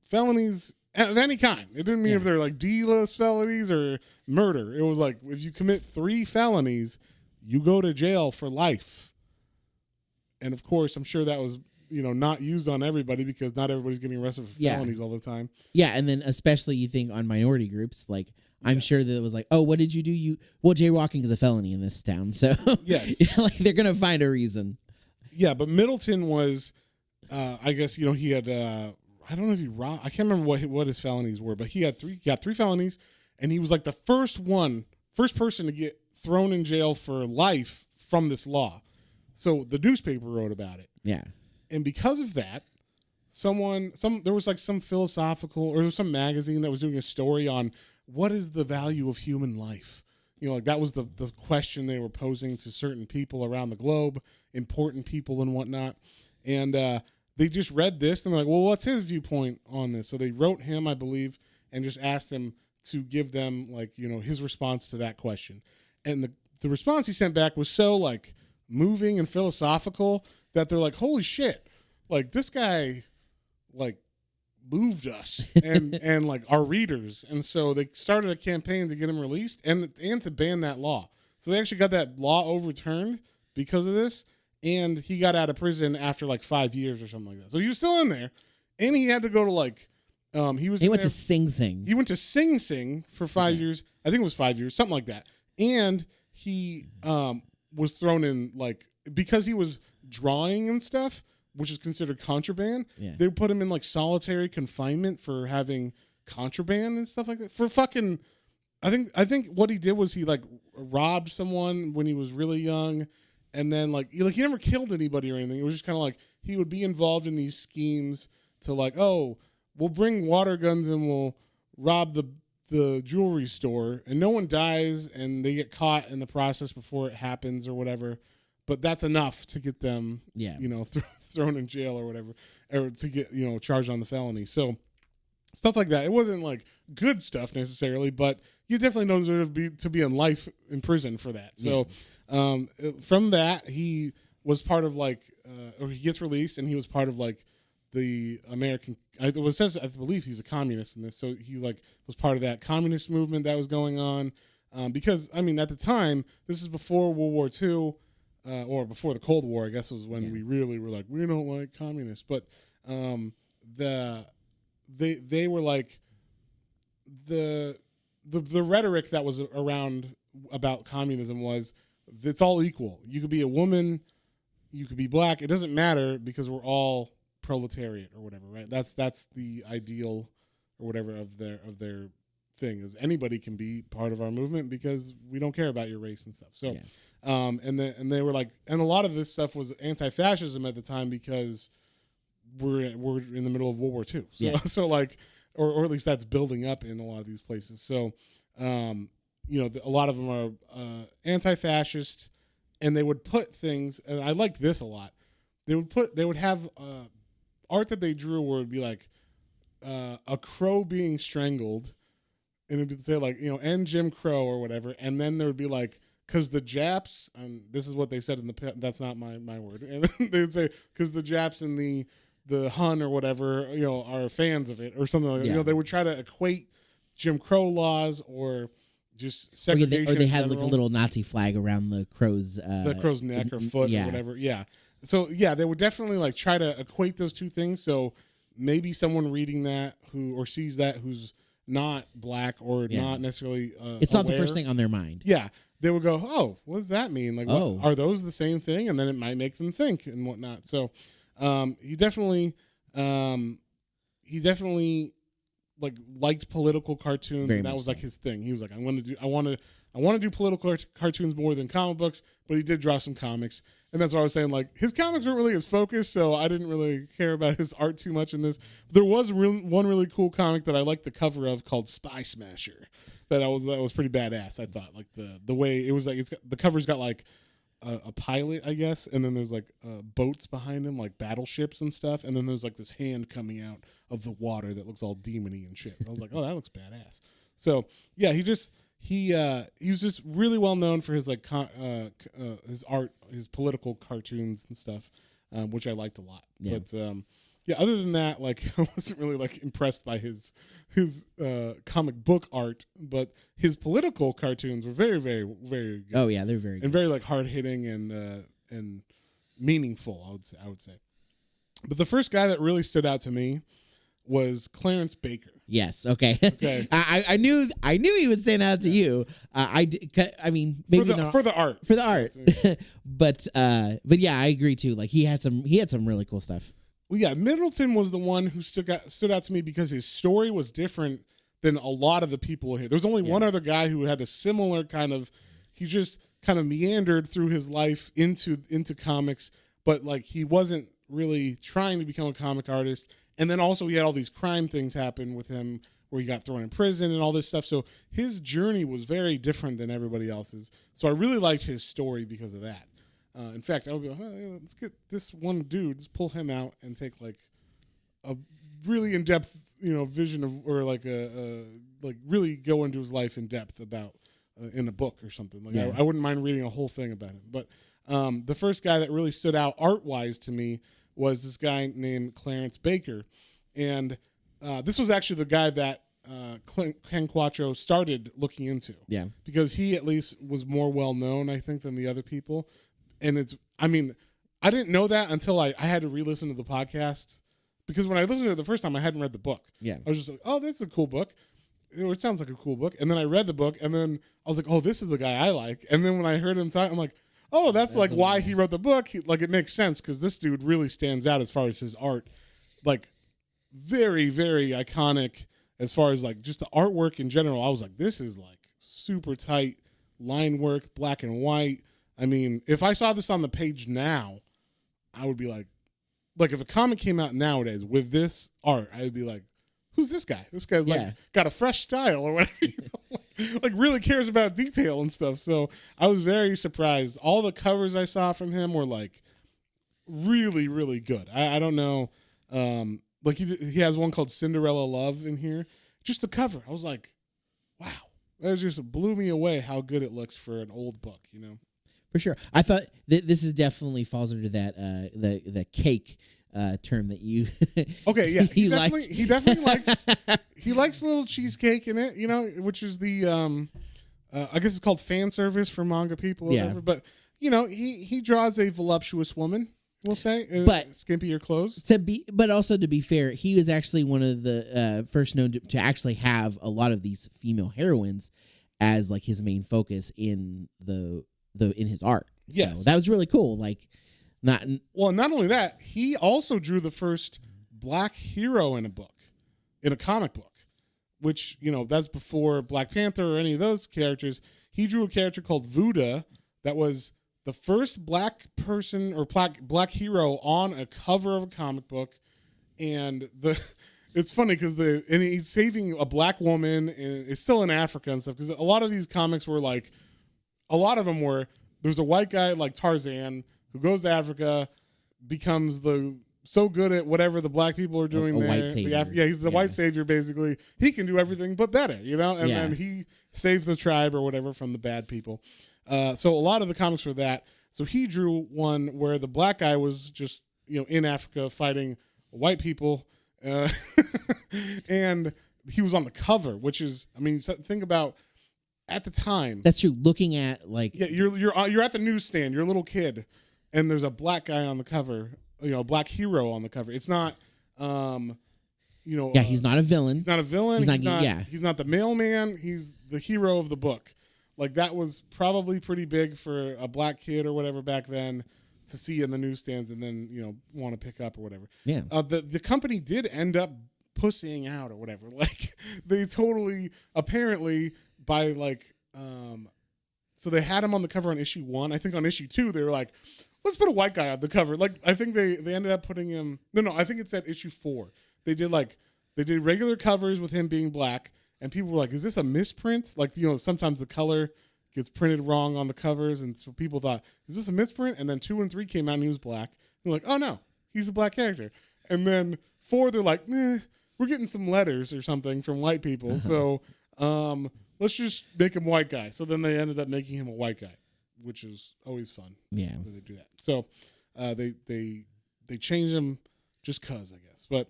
felonies of any kind. It didn't mean if they're like D-list felonies or murder. It was like if you commit 3 felonies, you go to jail for life. And of course, I'm sure that was not used on everybody because not everybody's getting arrested for felonies all the time. Yeah, and then especially you think on minority groups, like I'm sure that it was like, oh, what did you do? Well, jaywalking is a felony in this town, so yes, like they're gonna find a reason. Yeah, but Middleton was, I guess he had. I don't know if he robbed. I can't remember what his felonies were, but he got 3 felonies, and he was like the first person to get thrown in jail for life from this law. So the newspaper wrote about it. Yeah. And because of that, there was like some philosophical, or there was some magazine that was doing a story on what is the value of human life. Like that was the question they were posing to certain people around the globe, important people and whatnot. And they just read this and they're like, well, what's his viewpoint on this? So they wrote him, I believe, and just asked him to give them like, his response to that question. And the response he sent back was so like moving and philosophical that they're like, holy shit, like this guy, like moved us and like our readers, and so they started a campaign to get him released and to ban that law. So they actually got that law overturned because of this, and he got out of prison after like 5 years or something like that. So he was still in there, and he had to go to like he went to Sing Sing. He went to Sing Sing for 5 years. I think it was 5 years, something like that. And he was thrown in like because he was drawing and stuff, which is considered contraband. Yeah. They put him in like solitary confinement for having contraband and stuff like that. For fucking, I think what he did was he like robbed someone when he was really young, and then like he never killed anybody or anything. It was just kind of like he would be involved in these schemes to like, oh, we'll bring water guns and we'll rob the jewelry store, and no one dies, and they get caught in the process before it happens or whatever. But that's enough to get them, thrown in jail or whatever, or to get, charged on the felony. So stuff like that. It wasn't like good stuff necessarily, but you definitely know to be in life in prison for that. So from that, he was part of like, or he gets released, and he was part of like the American. I believe he's a communist in this, so he like was part of that communist movement that was going on. Because I mean, at the time, this is before World War II. Or before the Cold War, I guess was when we really were like, we don't like communists. But they were like the rhetoric that was around about communism was it's all equal. You could be a woman, you could be black. It doesn't matter because we're all proletariat or whatever, right? That's the ideal or whatever of their thing is anybody can be part of our movement because we don't care about your race and stuff. So, and they were like, and a lot of this stuff was anti-fascism at the time because we're in the middle of World War II. So, so like, or at least that's building up in a lot of these places. So, a lot of them are anti-fascist, and they would put things, and I liked this a lot. They would have art that they drew where it would be like a crow being strangled. And it would say like, end Jim Crow or whatever. And then there would be like, because the Japs, and this is what they said that's not my word. And they would say, because the Japs and the Hun or whatever, are fans of it or something like that. They would try to equate Jim Crow laws or just segregation. Or they had like a little Nazi flag around the crow's neck or foot or whatever. Yeah. So they would definitely like try to equate those two things. So maybe someone reading that or sees that who's not black or not necessarily it's not the first thing on their mind. Yeah. They would go, oh, what does that mean? Like, are those the same thing? And then it might make them think and whatnot. So he definitely like liked political cartoons, and that was like his thing. He was like, I want to do political cartoons more than comic books, but he did draw some comics. And that's why I was saying, like, his comics weren't really his focus, so I didn't really care about his art too much in this. But there was one really cool comic that I liked the cover of called Spy Smasher. That was pretty badass, I thought. Like, the way it was like, the cover's got, like, a pilot, I guess, and then there's, like, boats behind him, like battleships and stuff, and then there's, like, this hand coming out of the water that looks all demony and shit. I was like, oh, that looks badass. So, yeah, he was just really well known for his like his art, his political cartoons and stuff, which I liked a lot. Yeah. But other than that, like I wasn't really like impressed by his comic book art, but his political cartoons were very, very, very good. Oh yeah, they're very good. And very like hard hitting and meaningful. I would say. But the first guy that really stood out to me was Clarence Baker. Yes. Okay. I knew he would stand out to you. I mean, maybe for the art. but yeah, I agree too. Like he had some really cool stuff. Well, yeah, Middleton was the one who stood out to me because his story was different than a lot of the people here. There's only one other guy who had a similar kind of. He just kind of meandered through his life into comics, but like he wasn't really trying to become a comic artist. And then also he had all these crime things happen with him where he got thrown in prison and all this stuff. So his journey was very different than everybody else's. So I really liked his story because of that. In fact, I would be like, oh, let's get this one dude, let's pull him out and take like a really in-depth, vision of, or like like really go into his life in depth about in a book or something. Like I wouldn't mind reading a whole thing about him. But The first guy that really stood out art-wise to me was this guy named Clarence Baker. And this was actually the guy that Ken Quattro started looking into. Yeah. Because he at least was more well-known, I think, than the other people. And I didn't know that until I had to re-listen to the podcast. Because when I listened to it the first time, I hadn't read the book. Yeah. I was just like, oh, that's a cool book. It sounds like a cool book. And then I read the book, and then I was like, oh, this is the guy I like. And then when I heard him talk, I'm like, oh, that's like why he wrote the book. Like, it makes sense because this dude really stands out as far as his art. Like, very, very iconic as far as, like, just the artwork in general. I was like, this is, like, super tight line work, black and white. I mean, if I saw this on the page now, I would be like, if a comic came out nowadays with this art, I would be like, who's this guy? This guy's like got a fresh style or whatever. You know? like really cares about detail and stuff. So I was very surprised. All the covers I saw from him were like really, really good. I don't know. Like he has one called Cinderella Love in here. Just the cover, I was like, wow. That just blew me away how good it looks for an old book, you know? For sure. I thought this is definitely falls under that the cake term that you okay, yeah. He definitely likes a little cheesecake in it, you know, which is the I guess it's called fan service for manga people or whatever. But you know, he draws a voluptuous woman, we'll say, but skimpier clothes. But also to be fair, he was actually one of the first known to actually have a lot of these female heroines as like his main focus in in his art. Yes. So that was really cool. Like, not only that, he also drew the first black hero in a comic book, which, you know, that's before Black Panther or any of those characters. He drew a character called Vuda that was the first black person or black hero on a cover of a comic book. And it's funny because he's saving a black woman, and it's still in Africa and stuff. Because a lot of these comics were like, a lot of them were, there's a white guy like Tarzan who goes to Africa, becomes so good at whatever the black people are doing there. White savior. He's the white savior, basically. He can do everything but better, you know? And then he saves the tribe or whatever from the bad people. So a lot of the comics were that. So he drew one where the black guy was just, you know, in Africa fighting white people. And he was on the cover, which is, I mean, think about at the time. That's true. Looking at like, yeah, you're at the newsstand. You're a little kid, and there's a black guy on the cover. You know, a black hero on the cover. It's not, you know. Yeah, he's not a villain. He's not a villain. He's not the mailman. He's the hero of the book. Like, that was probably pretty big for a black kid or whatever back then to see in the newsstands and then, you know, want to pick up or whatever. Yeah. The company did end up pussying out or whatever. Like, they totally, apparently, by like, so they had him on the cover on issue 1. I think on issue 2 they were like, let's put a white guy on the cover. Like, I think they ended up putting him. No, I think it's at issue 4. They did regular covers with him being black, and people were like, is this a misprint? Like, you know, sometimes the color gets printed wrong on the covers, and so people thought, is this a misprint? And then 2 and 3 came out and he was black. They're like, oh no, he's a black character. And then 4, they're like, we're getting some letters or something from white people, so let's just make him white guy. So then they ended up making him a white guy, which is always fun. Yeah, when they do that. So they changed him just cause, I guess. But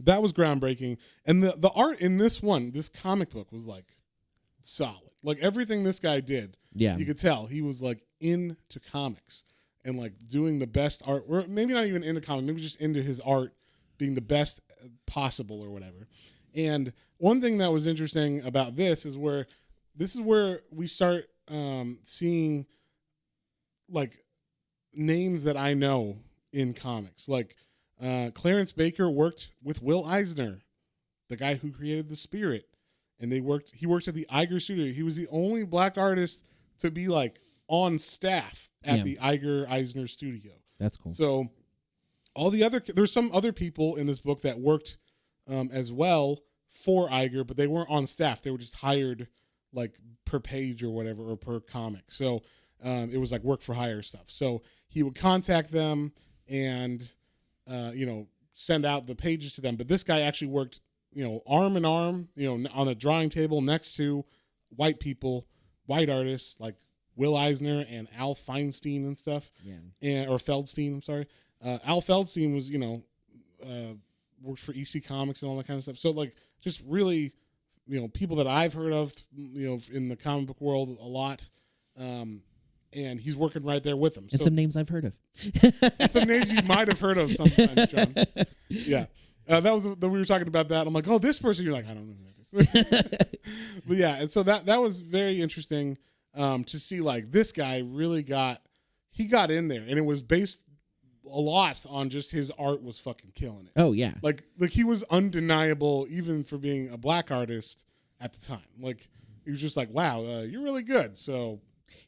that was groundbreaking, and the art in this comic book was like solid. Like, everything this guy did, you could tell he was like into comics and like doing the best art, or maybe not even into comics, maybe just into his art being the best possible or whatever. And one thing that was interesting about this is where we start seeing like names that I know in comics. Like Clarence Baker worked with Will Eisner, the guy who created The Spirit, and he worked at the Iger studio. He was the only black artist to be like on staff at the Iger Eisner studio. That's cool. So there's some other people in this book that worked as well for Iger, but they weren't on staff. They were just hired like per page or whatever, or per comic. So it was like work for hire stuff. So he would contact them and, you know, send out the pages to them. But this guy actually worked, you know, arm in arm, you know, on a drawing table next to white people, white artists, like Will Eisner and Al Feinstein and stuff. Yeah. Or Feldstein, I'm sorry. Al Feldstein was, worked for EC Comics and all that kind of stuff. So, like, just really, people that I've heard of, in the comic book world a lot. And he's working right there with them. And some names I've heard of. Some names you might have heard of sometimes, John. Yeah. That was we were talking about that. I'm like, oh, this person. You're like, I don't know who that is. But yeah, and so that was very interesting to see, like, this guy really got in there, and it was based a lot on just his art was fucking killing it. Oh yeah. Like he was undeniable even for being a black artist at the time. Like, he was just like, wow, you're really good. So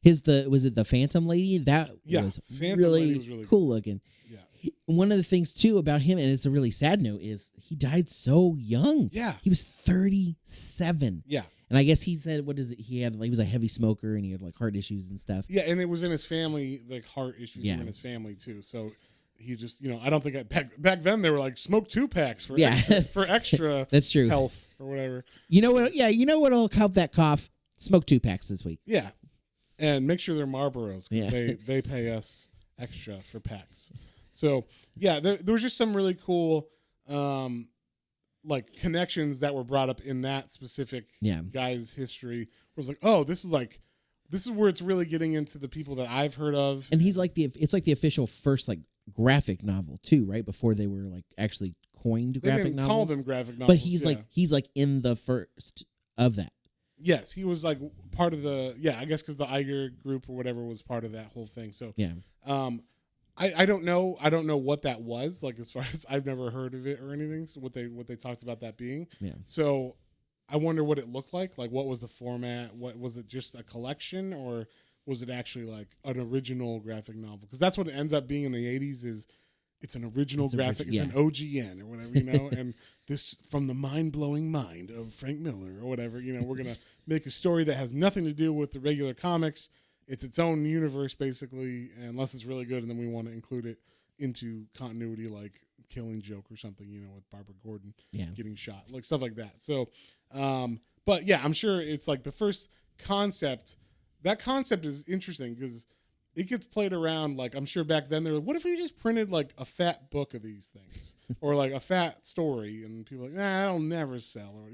was it the Phantom Lady? That was Phantom really, Lady was really cool looking. Yeah. One of the things too about him, and it's a really sad note, is he died so young. Yeah. He was 37. Yeah. And I guess he said, he was a heavy smoker and he had like heart issues and stuff. Yeah, and it was in his family, like heart issues were in his family too. So he just, I don't think back then they were like, smoke 2-packs for extra That's true. health or whatever. You know what? Yeah, you know what'll help that cough? Smoke 2-packs this week. Yeah, and make sure they're Marlboros because Yeah. they pay us extra for packs. So yeah, there was just some really cool like connections that were brought up in that specific guy's history. It was like, oh, this is where it's really getting into the people that I've heard of. And he's like it's like the official first like graphic novel too, right? Before they were like actually coined graphic novels. Call them graphic novels, but he's like in the first of that. Yes, he was like part of the I guess because the Iger group or whatever was part of that whole thing. So yeah. I don't know what that was, like, as far as I've never heard of it or anything. So what they talked about that being. Yeah. So I wonder what it looked like. Like, what was the format? What was it? Just a collection, or was it actually like an original graphic novel? Because that's what it ends up being in the 80s. Is it's an original graphic. It's an OGN or whatever, and this from the mind-blowing mind of Frank Miller or whatever. We're gonna make a story that has nothing to do with the regular comics. It's its own universe, basically, unless it's really good, and then we want to include it into continuity, like Killing Joke or something, with Barbara Gordon getting shot, like stuff like that. So, but yeah, I'm sure it's like the first concept. That concept is interesting because it gets played around. Like, I'm sure back then they were like, what if we just printed like a fat book of these things or like a fat story? And people are like, that'll never sell. Or,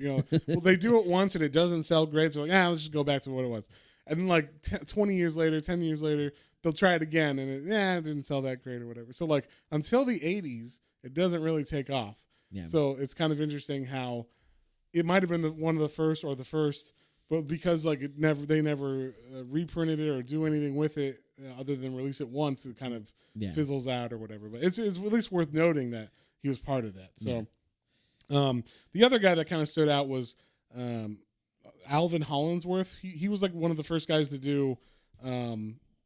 well, they do it once and it doesn't sell great. So like, let's just go back to what it was. And then like 20 years later, 10 years later, they'll try it again, and it didn't sell that great or whatever. So like until the 80s, it doesn't really take off. Yeah. So it's kind of interesting how it might have been one of the first or the first, but because like they never reprinted it or do anything with it other than release it once, it kind of fizzles out or whatever. But it's at least worth noting that he was part of that. So the other guy that kind of stood out was Alvin Hollingsworth. He was like one of the first guys to do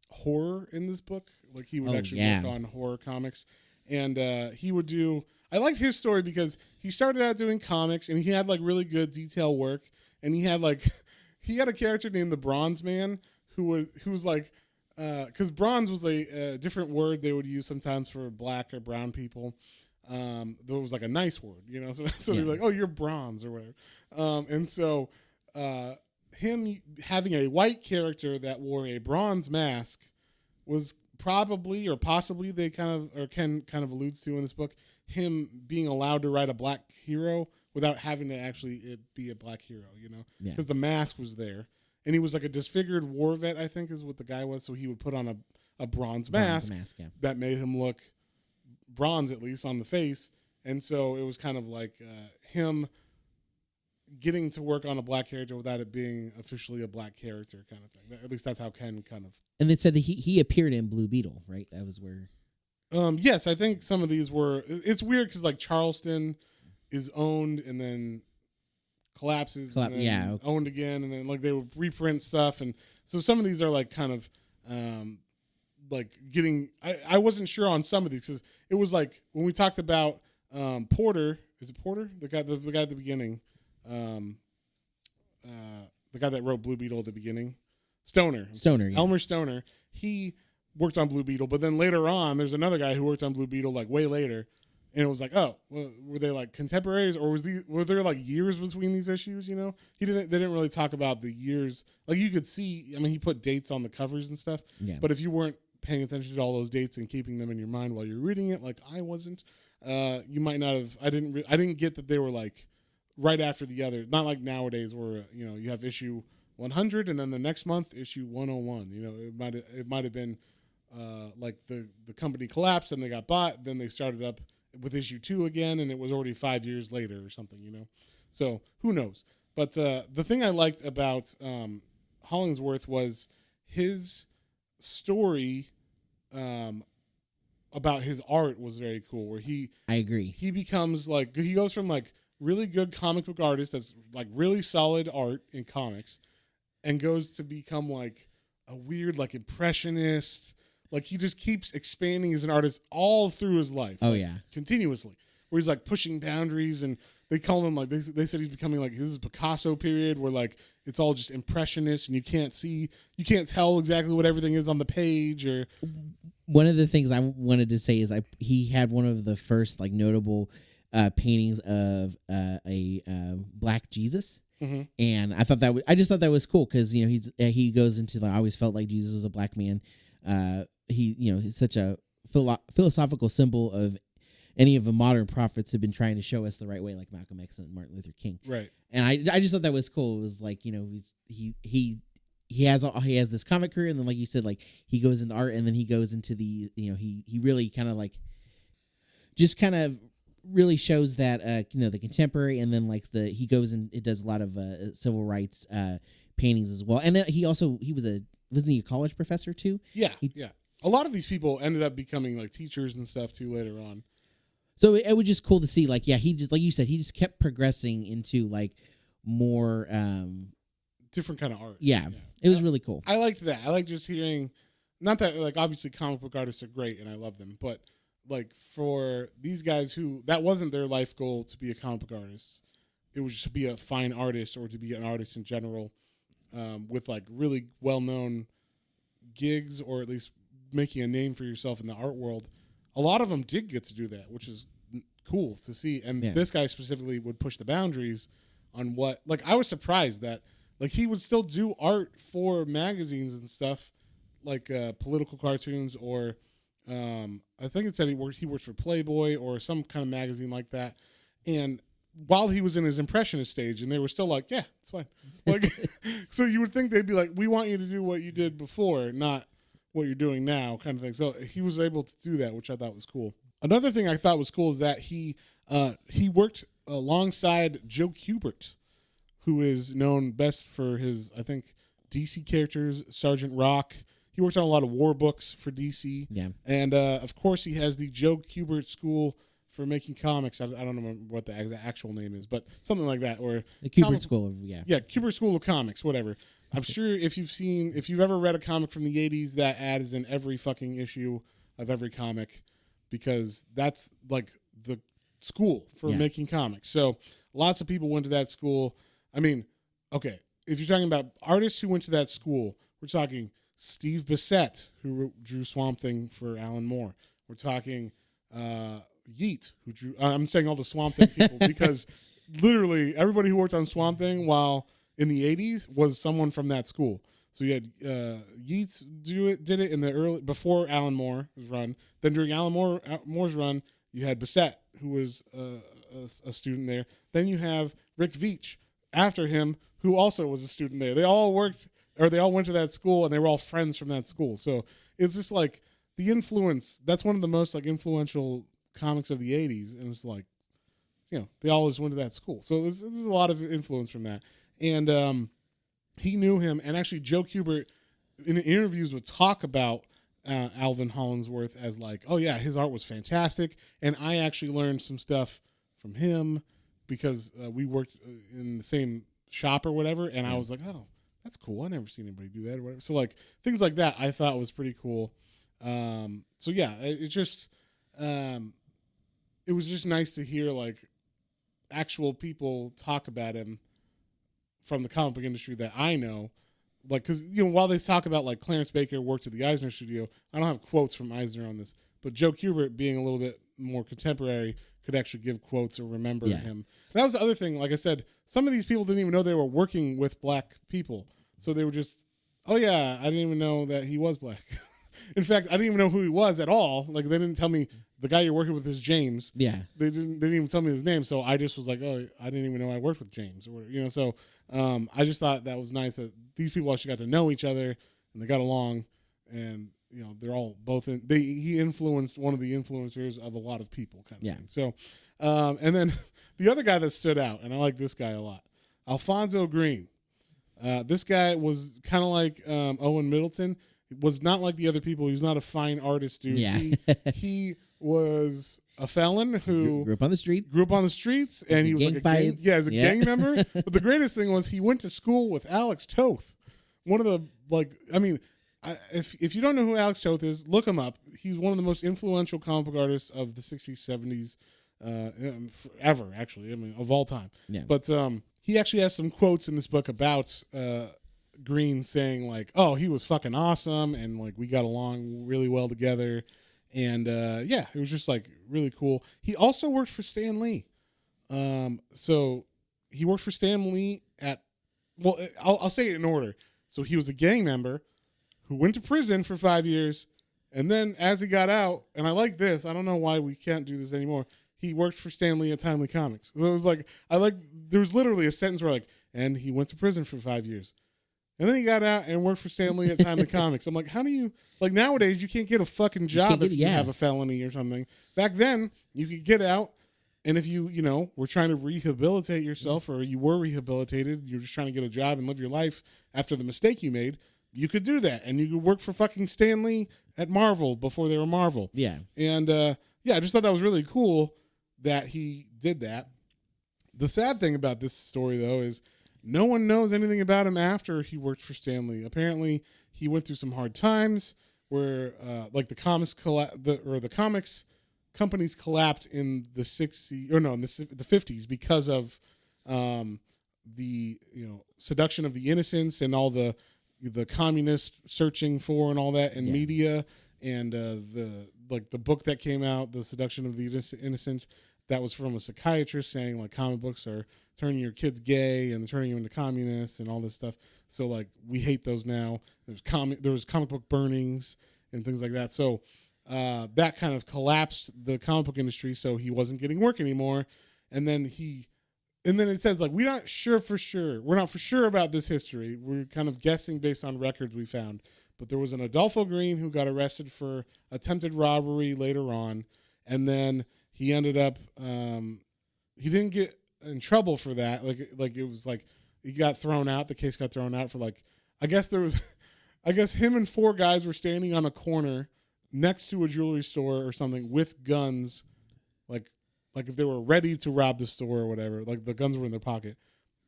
horror in this book. Like, he would work on horror comics, and he would do. I liked his story because he started out doing comics, and he had like really good detail work, and he had a character named the Bronze Man who was like, because bronze was a different word they would use sometimes for black or brown people. That was like a nice word, So they're like, oh, you're bronze or whatever, and so. Him having a white character that wore a bronze mask was probably or possibly Ken kind of alludes to in this book, him being allowed to write a black hero without having to actually be a black hero, because the mask was there, and he was like a disfigured war vet, I think is what the guy was. So he would put on a bronze mask that made him look bronze, at least on the face. And so it was kind of like him getting to work on a black character without it being officially a black character kind of thing. At least that's how Ken kind of... And it said that he appeared in Blue Beetle, right? That was where... Yes, I think some of these were... It's weird because like Charleston is owned and then collapses and then owned again, and then like they would reprint stuff, and so some of these are like kind of like getting... I wasn't sure on some of these because it was like when we talked about Porter... Is it Porter? The guy at the beginning... the guy that wrote Blue Beetle at the beginning, Stoner, Elmer Stoner. He worked on Blue Beetle, but then later on, there's another guy who worked on Blue Beetle like way later, And it was like, oh, well, were they like contemporaries, or were there like years between these issues? You know, they didn't really talk about the years. Like you could see, I mean, he put dates on the covers and stuff. Yeah. But if you weren't paying attention to all those dates and keeping them in your mind while you're reading it, like I wasn't, you might not have. I didn't get that they were like right after the other. Not like nowadays where you have issue 100 and then the next month issue 101. You know, it might have been like the company collapsed and they got bought. Then they started up with issue 2 again, and it was already 5 years later or something, So who knows? But the thing I liked about Hollingsworth was his story about his art was very cool. Where I agree. He becomes like he goes from like really good comic book artist that's like really solid art in comics, and goes to become like a weird like impressionist. Like he just keeps expanding as an artist all through his life. Oh, like, yeah. continuously. Where he's like pushing boundaries, and they call him like they said he's becoming like this is Picasso period where like it's all just impressionist and you can't tell exactly what everything is on the page. Or one of the things I wanted to say is he had one of the first like notable paintings of a black Jesus. Mm-hmm. And I just thought that was cool because he goes into like I always felt like Jesus was a black man. He's such a philosophical symbol of any of the modern prophets have been trying to show us the right way, like Malcolm X and Martin Luther King. Right. And I just thought that was cool. It was like he has this comic career, and then like you said, like he goes into art, and then he goes into the he really kind of like just kind of really shows that the contemporary, and then like he goes and it does a lot of civil rights paintings as well. And wasn't he a college professor too? Yeah, yeah. A lot of these people ended up becoming like teachers and stuff too later on. So it was just cool to see, like, he just, like you said, he just kept progressing into like more different kind of art. Yeah. It was really cool. I liked that. I like just hearing, not that like obviously comic book artists are great and I love them, but like for these guys who that wasn't their life goal to be a comic book artist, it was just to be a fine artist or to be an artist in general, with like really well known gigs or at least making a name for yourself in the art world. A lot of them did get to do that, which is cool to see. And this guy specifically would push the boundaries on what, like, I was surprised that, like, he would still do art for magazines and stuff, like political cartoons or, I think it said he worked for Playboy or some kind of magazine like that. And while he was in his impressionist stage, and they were still like, yeah, it's fine. Like, so you would think they'd be like, we want you to do what you did before, not what you're doing now, kind of thing. So he was able to do that, which I thought was cool. Another thing I thought was cool is that he worked alongside Joe Kubert, who is known best for his, I think, DC characters, Sergeant Rock. He worked on a lot of war books for DC. Yeah. And, of course, he has the Joe Kubert School for making comics. I don't know what the actual name is, but something like that. Or the Kubert School of, yeah. Yeah, Kubert School of Comics, whatever. I'm sure if you've ever read a comic from the 80s, that ad is in every fucking issue of every comic because that's like the school for making comics. So lots of people went to that school. I mean, okay, if you're talking about artists who went to that school, we're talking Steve Bissette, who drew Swamp Thing for Alan Moore. We're talking Yeet, who drew. I'm saying all the Swamp Thing people because literally everybody who worked on Swamp Thing while in the 80s was someone from that school. So you had Yeats did it in the early before Alan Moore's run. Then during Alan Moore's run, you had Bissette, who was a student there. Then you have Rick Veitch after him, who also was a student there. They all went to that school, and they were all friends from that school. So it's just like the influence. That's one of the most like influential comics of the 80s, and it's like, they always went to that school. So there's a lot of influence from that. And he knew him, and actually Joe Kubert in interviews would talk about Alvin Hollingsworth as like, oh yeah, his art was fantastic, and I actually learned some stuff from him because we worked in the same shop or whatever, and I was like, oh, that's cool. I never seen anybody do that or whatever. So like things like that I thought was pretty cool. So yeah, it just it was just nice to hear like actual people talk about him from the comic book industry that I know, like, because while they talk about like Clarence Baker worked at the Eisner Studio, I don't have quotes from Eisner on this, but Joe Kubert being a little bit more contemporary could actually give quotes or remember Yeah. him. That was the other thing. Like I said, some of these people didn't even know they were working with black people. So they were just, oh yeah, I didn't even know that he was black. In fact, I didn't even know who he was at all. Like they didn't tell me the guy you're working with is James. Yeah. They didn't even tell me his name. So I just was like, oh, I didn't even know I worked with James or whatever. You know, so I just thought that was nice that these people actually got to know each other and they got along, and you know they're all both in. He influenced one of the influencers of a lot of people, kind of thing. So, and then the other guy that stood out, and I like this guy a lot, Alfonso Green. This guy was kind of like Owen Middleton. He was not like the other people. He was not a fine artist, dude. Yeah. He was a felon who grew up on the street. And he was like a gang, as a gang member. But the greatest thing was he went to school with Alex Toth. One of the if you don't know who Alex Toth is, look him up. He's one of the most influential comic book artists of the 60s, 70s, ever, actually. I mean, of all time. Yeah. But he actually has some quotes in this book about Green saying like, oh, he was fucking awesome and like we got along really well together. And it was just like really cool. He also worked for Stan Lee. So he worked for Stan Lee I'll say it in order. So he was a gang member who went to prison for 5 years. And then as he got out, and I like this, I don't know why we can't do this anymore. He worked for Stan Lee at Timely Comics. So it was like, there was literally a sentence where like, and he went to prison for 5 years. And then he got out and worked for Stan Lee at Timely Comics. I'm like, how do you, like nowadays, you can't get a fucking job if you have a felony or something. Back then, you could get out, and if you were trying to rehabilitate yourself or you were rehabilitated, you're just trying to get a job and live your life after the mistake you made, you could do that. And you could work for fucking Stan Lee at Marvel before they were Marvel. Yeah. And, I just thought that was really cool that he did that. The sad thing about this story, though, is no one knows anything about him after he worked for Stan Lee. Apparently, he went through some hard times where, the comics companies collapsed in the 60s or no, in the 50s because of the seduction of the innocents and all the communists searching for and all that in media, and the book that came out, The Seduction of the Innocents, that was from a psychiatrist saying like comic books are turning your kids gay and turning you into communists and all this stuff. So like we hate those now. There was comic book burnings and things like that. So that kind of collapsed the comic book industry. So he wasn't getting work anymore. And then it says like we're not for sure about this history. We're kind of guessing based on records we found. But there was an Adolfo Green who got arrested for attempted robbery later on, and then he ended up he didn't get in trouble for that. Like it was like he got thrown out. The case got thrown out for like I guess him and four guys were standing on a corner next to a jewelry store or something with guns, like if they were ready to rob the store or whatever. Like the guns were in their pocket.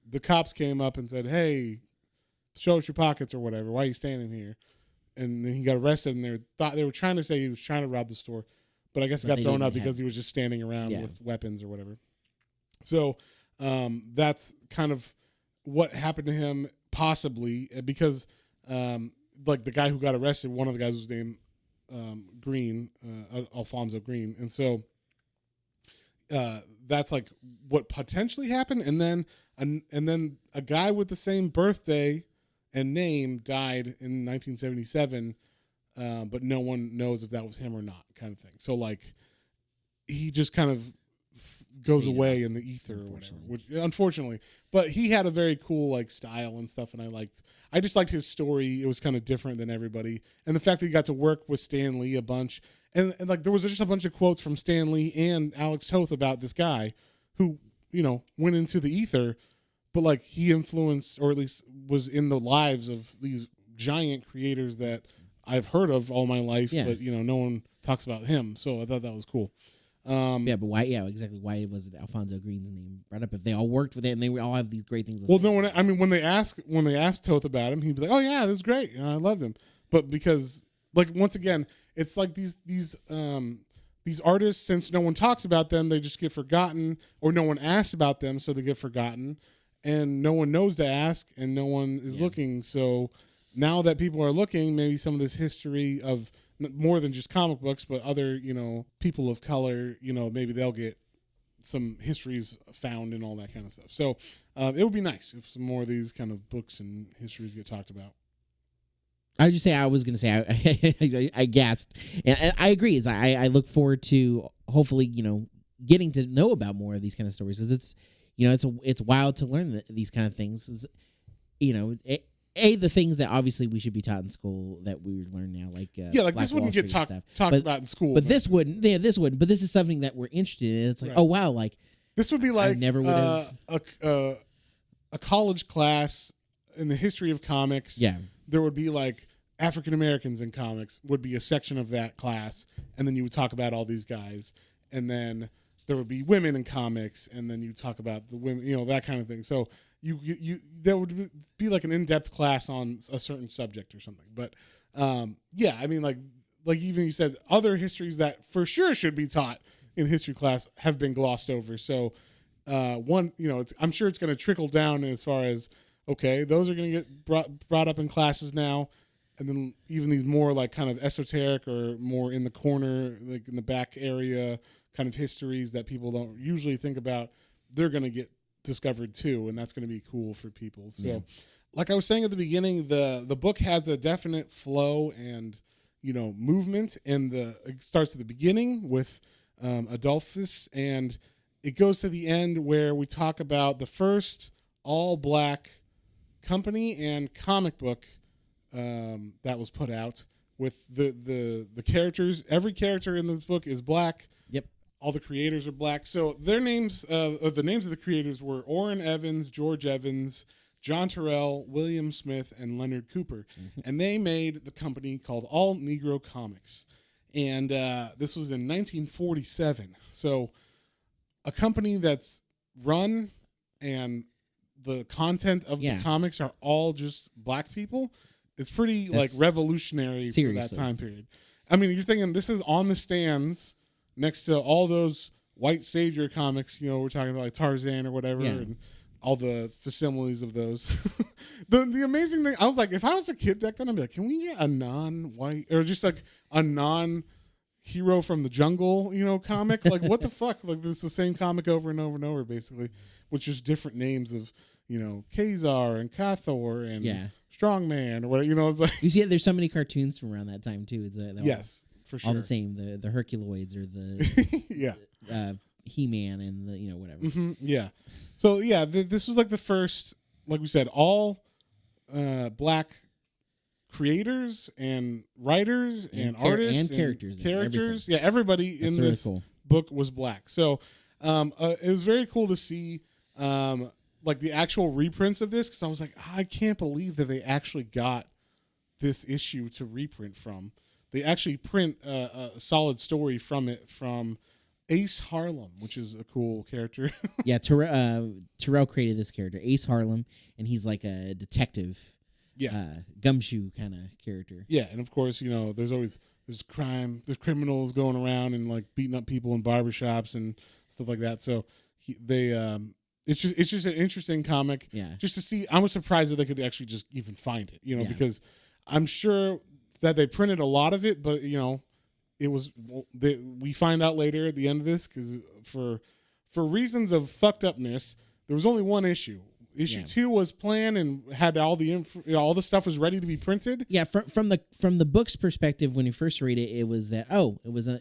The cops came up and said, "Hey, show us your pockets or whatever. Why are you standing here?" And then he got arrested, and they were trying to say he was trying to rob the store, but I guess it got thrown out because he was just standing around with weapons or whatever. So that's kind of what happened to him, possibly because like the guy who got arrested, one of the guys was named Green, Alfonso Green, and so that's like what potentially happened. And then a guy with the same birthday and name died in 1977, but no one knows if that was him or not, kind of thing. So like he just kind of goes away in the ether or whatever, which unfortunately, but he had a very cool like style and stuff, and I just liked his story. It was kind of different than everybody, and the fact that he got to work with Stan Lee a bunch, and like there was just a bunch of quotes from Stan Lee and Alex Toth about this guy who went into the ether, but like he influenced, or at least was in the lives of these giant creators that I've heard of all my life, but no one talks about him. So I thought that was cool. But why? Yeah, exactly. Why was it Alfonso Green's name brought up if they all worked with it and they all have these great things? Well, no, when they asked Toth about him, he'd be like, "Oh yeah, it was great. I loved him." But because, like, once again, it's like these artists, since no one talks about them, they just get forgotten, or no one asks about them, so they get forgotten, and no one knows to ask, and no one is looking. So now that people are looking, maybe some of this history of more than just comic books, but other, people of color, maybe they'll get some histories found and all that kind of stuff. So it would be nice if some more of these kind of books and histories get talked about. I was going to say, I gasped. And I agree. I look forward to hopefully, getting to know about more of these kind of stories, because it's wild to learn these kind of things. The things that obviously we should be taught in school that we would learn now, like like Black this wouldn't Wall get Street talked about in school. But this wouldn't. Yeah, this wouldn't. But this is something that we're interested in. It's like, right. oh wow, like this would be like I never would have a college class in the history of comics. Yeah, there would be like African Americans in comics would be a section of that class, and then you would talk about all these guys, and then there would be women in comics, and then you talk about the women, that kind of thing. So you there would be like an in-depth class on a certain subject or something. But I mean, like even you said, other histories that for sure should be taught in history class have been glossed over. So I'm sure it's going to trickle down as far as, okay, those are going to get brought up in classes now. And then even these more like kind of esoteric or more in the corner, like in the back area kind of histories that people don't usually think about, they're going to get discovered too. And that's going to be cool for people. So like I was saying at the beginning, the book has a definite flow and, movement, and it starts at the beginning with Adolphus, and it goes to the end where we talk about the first all-black company and comic book that was put out, with the characters. Every character in this book is black. Yep. All the creators are black. So their names, the names of the creators were Orrin Evans, George Evans, John Terrell, William Smith, and Leonard Cooper. Mm-hmm. And they made the company called All Negro Comics. And this was in 1947. So a company that's run and the content of the comics are all just black people. It's pretty revolutionary for that time period. I mean, you're thinking this is on the stands next to all those white savior comics. We're talking about like Tarzan or whatever, and all the facsimilies of those. The amazing thing, I was like, if I was a kid back then, I'd be like, can we get a non-white or just like a non-hero from the jungle, comic? Like, what the fuck? Like, it's the same comic over and over and over, basically, with just different names of, Kazar and Cathor and Strongman or whatever. It's like you see, there's so many cartoons from around that time too. Yes, for sure. All the same. The Herculoids or the He-Man and the whatever. Mm-hmm, yeah. So this was like the first, like we said, all black creators and writers and artists and characters. Characters. Yeah, everybody in this book was black. So it was very cool to see like the actual reprints of this, because I was like, I can't believe that they actually got this issue to reprint from. They actually print a solid story from it from Ace Harlem, which is a cool character. Yeah, Terrell created this character, Ace Harlem, and he's like a detective, gumshoe kind of character. Yeah, and of course, there's criminals going around and like beating up people in barbershops and stuff like that. So it's just an interesting comic. Yeah, just to see. I was surprised that they could actually just even find it. Because I'm sure that they printed a lot of it, but it was we find out later at the end of this, because for reasons of fucked upness, there was only one issue. Issue 2 was planned and had all the stuff was ready to be printed. Yeah, from the book's perspective, when you first read it, it was that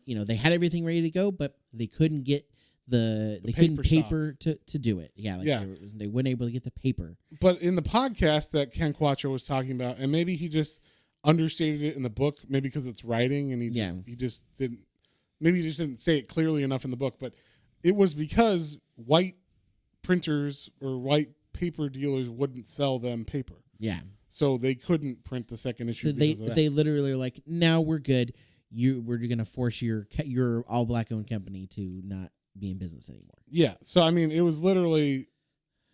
they had everything ready to go, but they couldn't get the paper to do it. Yeah, they weren't able to get the paper. But in the podcast that Ken Quattro was talking about, and maybe he just understated it in the book, maybe because it's writing, and he just didn't say it clearly enough in the book. But it was because white printers or white paper dealers wouldn't sell them paper. Yeah, so they couldn't print the second issue. So they literally are like, now we're good. We're gonna force your all black owned company to not be in business anymore. Yeah, so I mean, it was literally,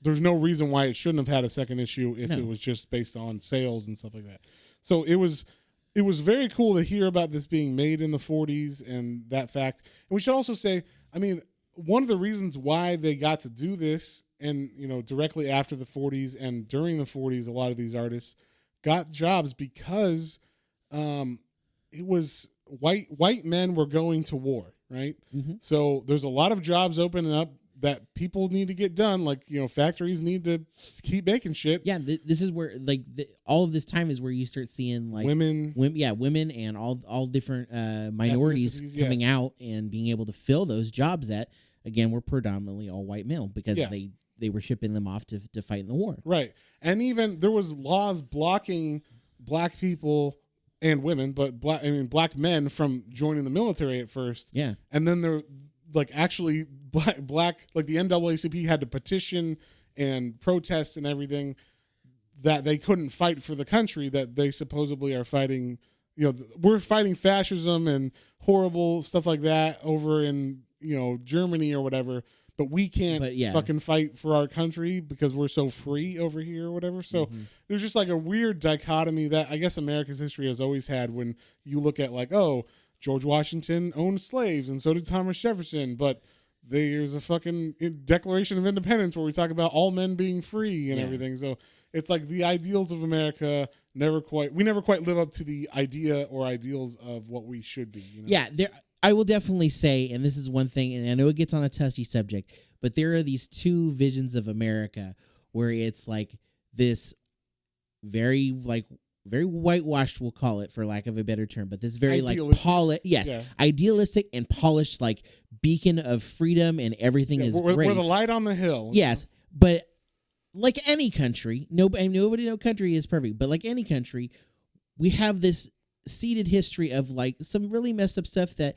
there's no reason why it shouldn't have had a second issue if it was just based on sales and stuff like that. So it was very cool to hear about this being made in the 40s and that fact. And we should also say, I mean, one of the reasons why they got to do this, and directly after the 40s and during the 40s, a lot of these artists got jobs because it was white men were going to war, right? So there's a lot of jobs opening up that people need to get done. Like, factories need to keep making shit. Yeah, this is where all of this time is where you start seeing like women, women, and all different minorities coming out and being able to fill those jobs that again were predominantly all white male because they were shipping them off to fight in the war. Right, and even there was laws blocking black people and women, but black men from joining the military at first. Yeah, and then there, actually black the NAACP had to petition and protest and everything that they couldn't fight for the country that they supposedly are fighting. We're fighting fascism and horrible stuff like that over in Germany or whatever. But we can't fucking fight for our country because we're so free over here or whatever. So there's just like a weird dichotomy that I guess America's history has always had when you look at George Washington owned slaves and so did Thomas Jefferson. But there's a fucking Declaration of Independence where we talk about all men being free and everything. So it's like the ideals of America never quite live up to the idea or ideals of what we should be. Yeah, I will definitely say, and this is one thing, and I know it gets on a touchy subject, but there are these two visions of America where it's like this very whitewashed, we'll call it for lack of a better term, but this very idealistic and polished beacon of freedom and everything is great. We're the light on the hill. Yes, but like any country, no country is perfect, but like any country, we have this seeded history of some really messed up stuff that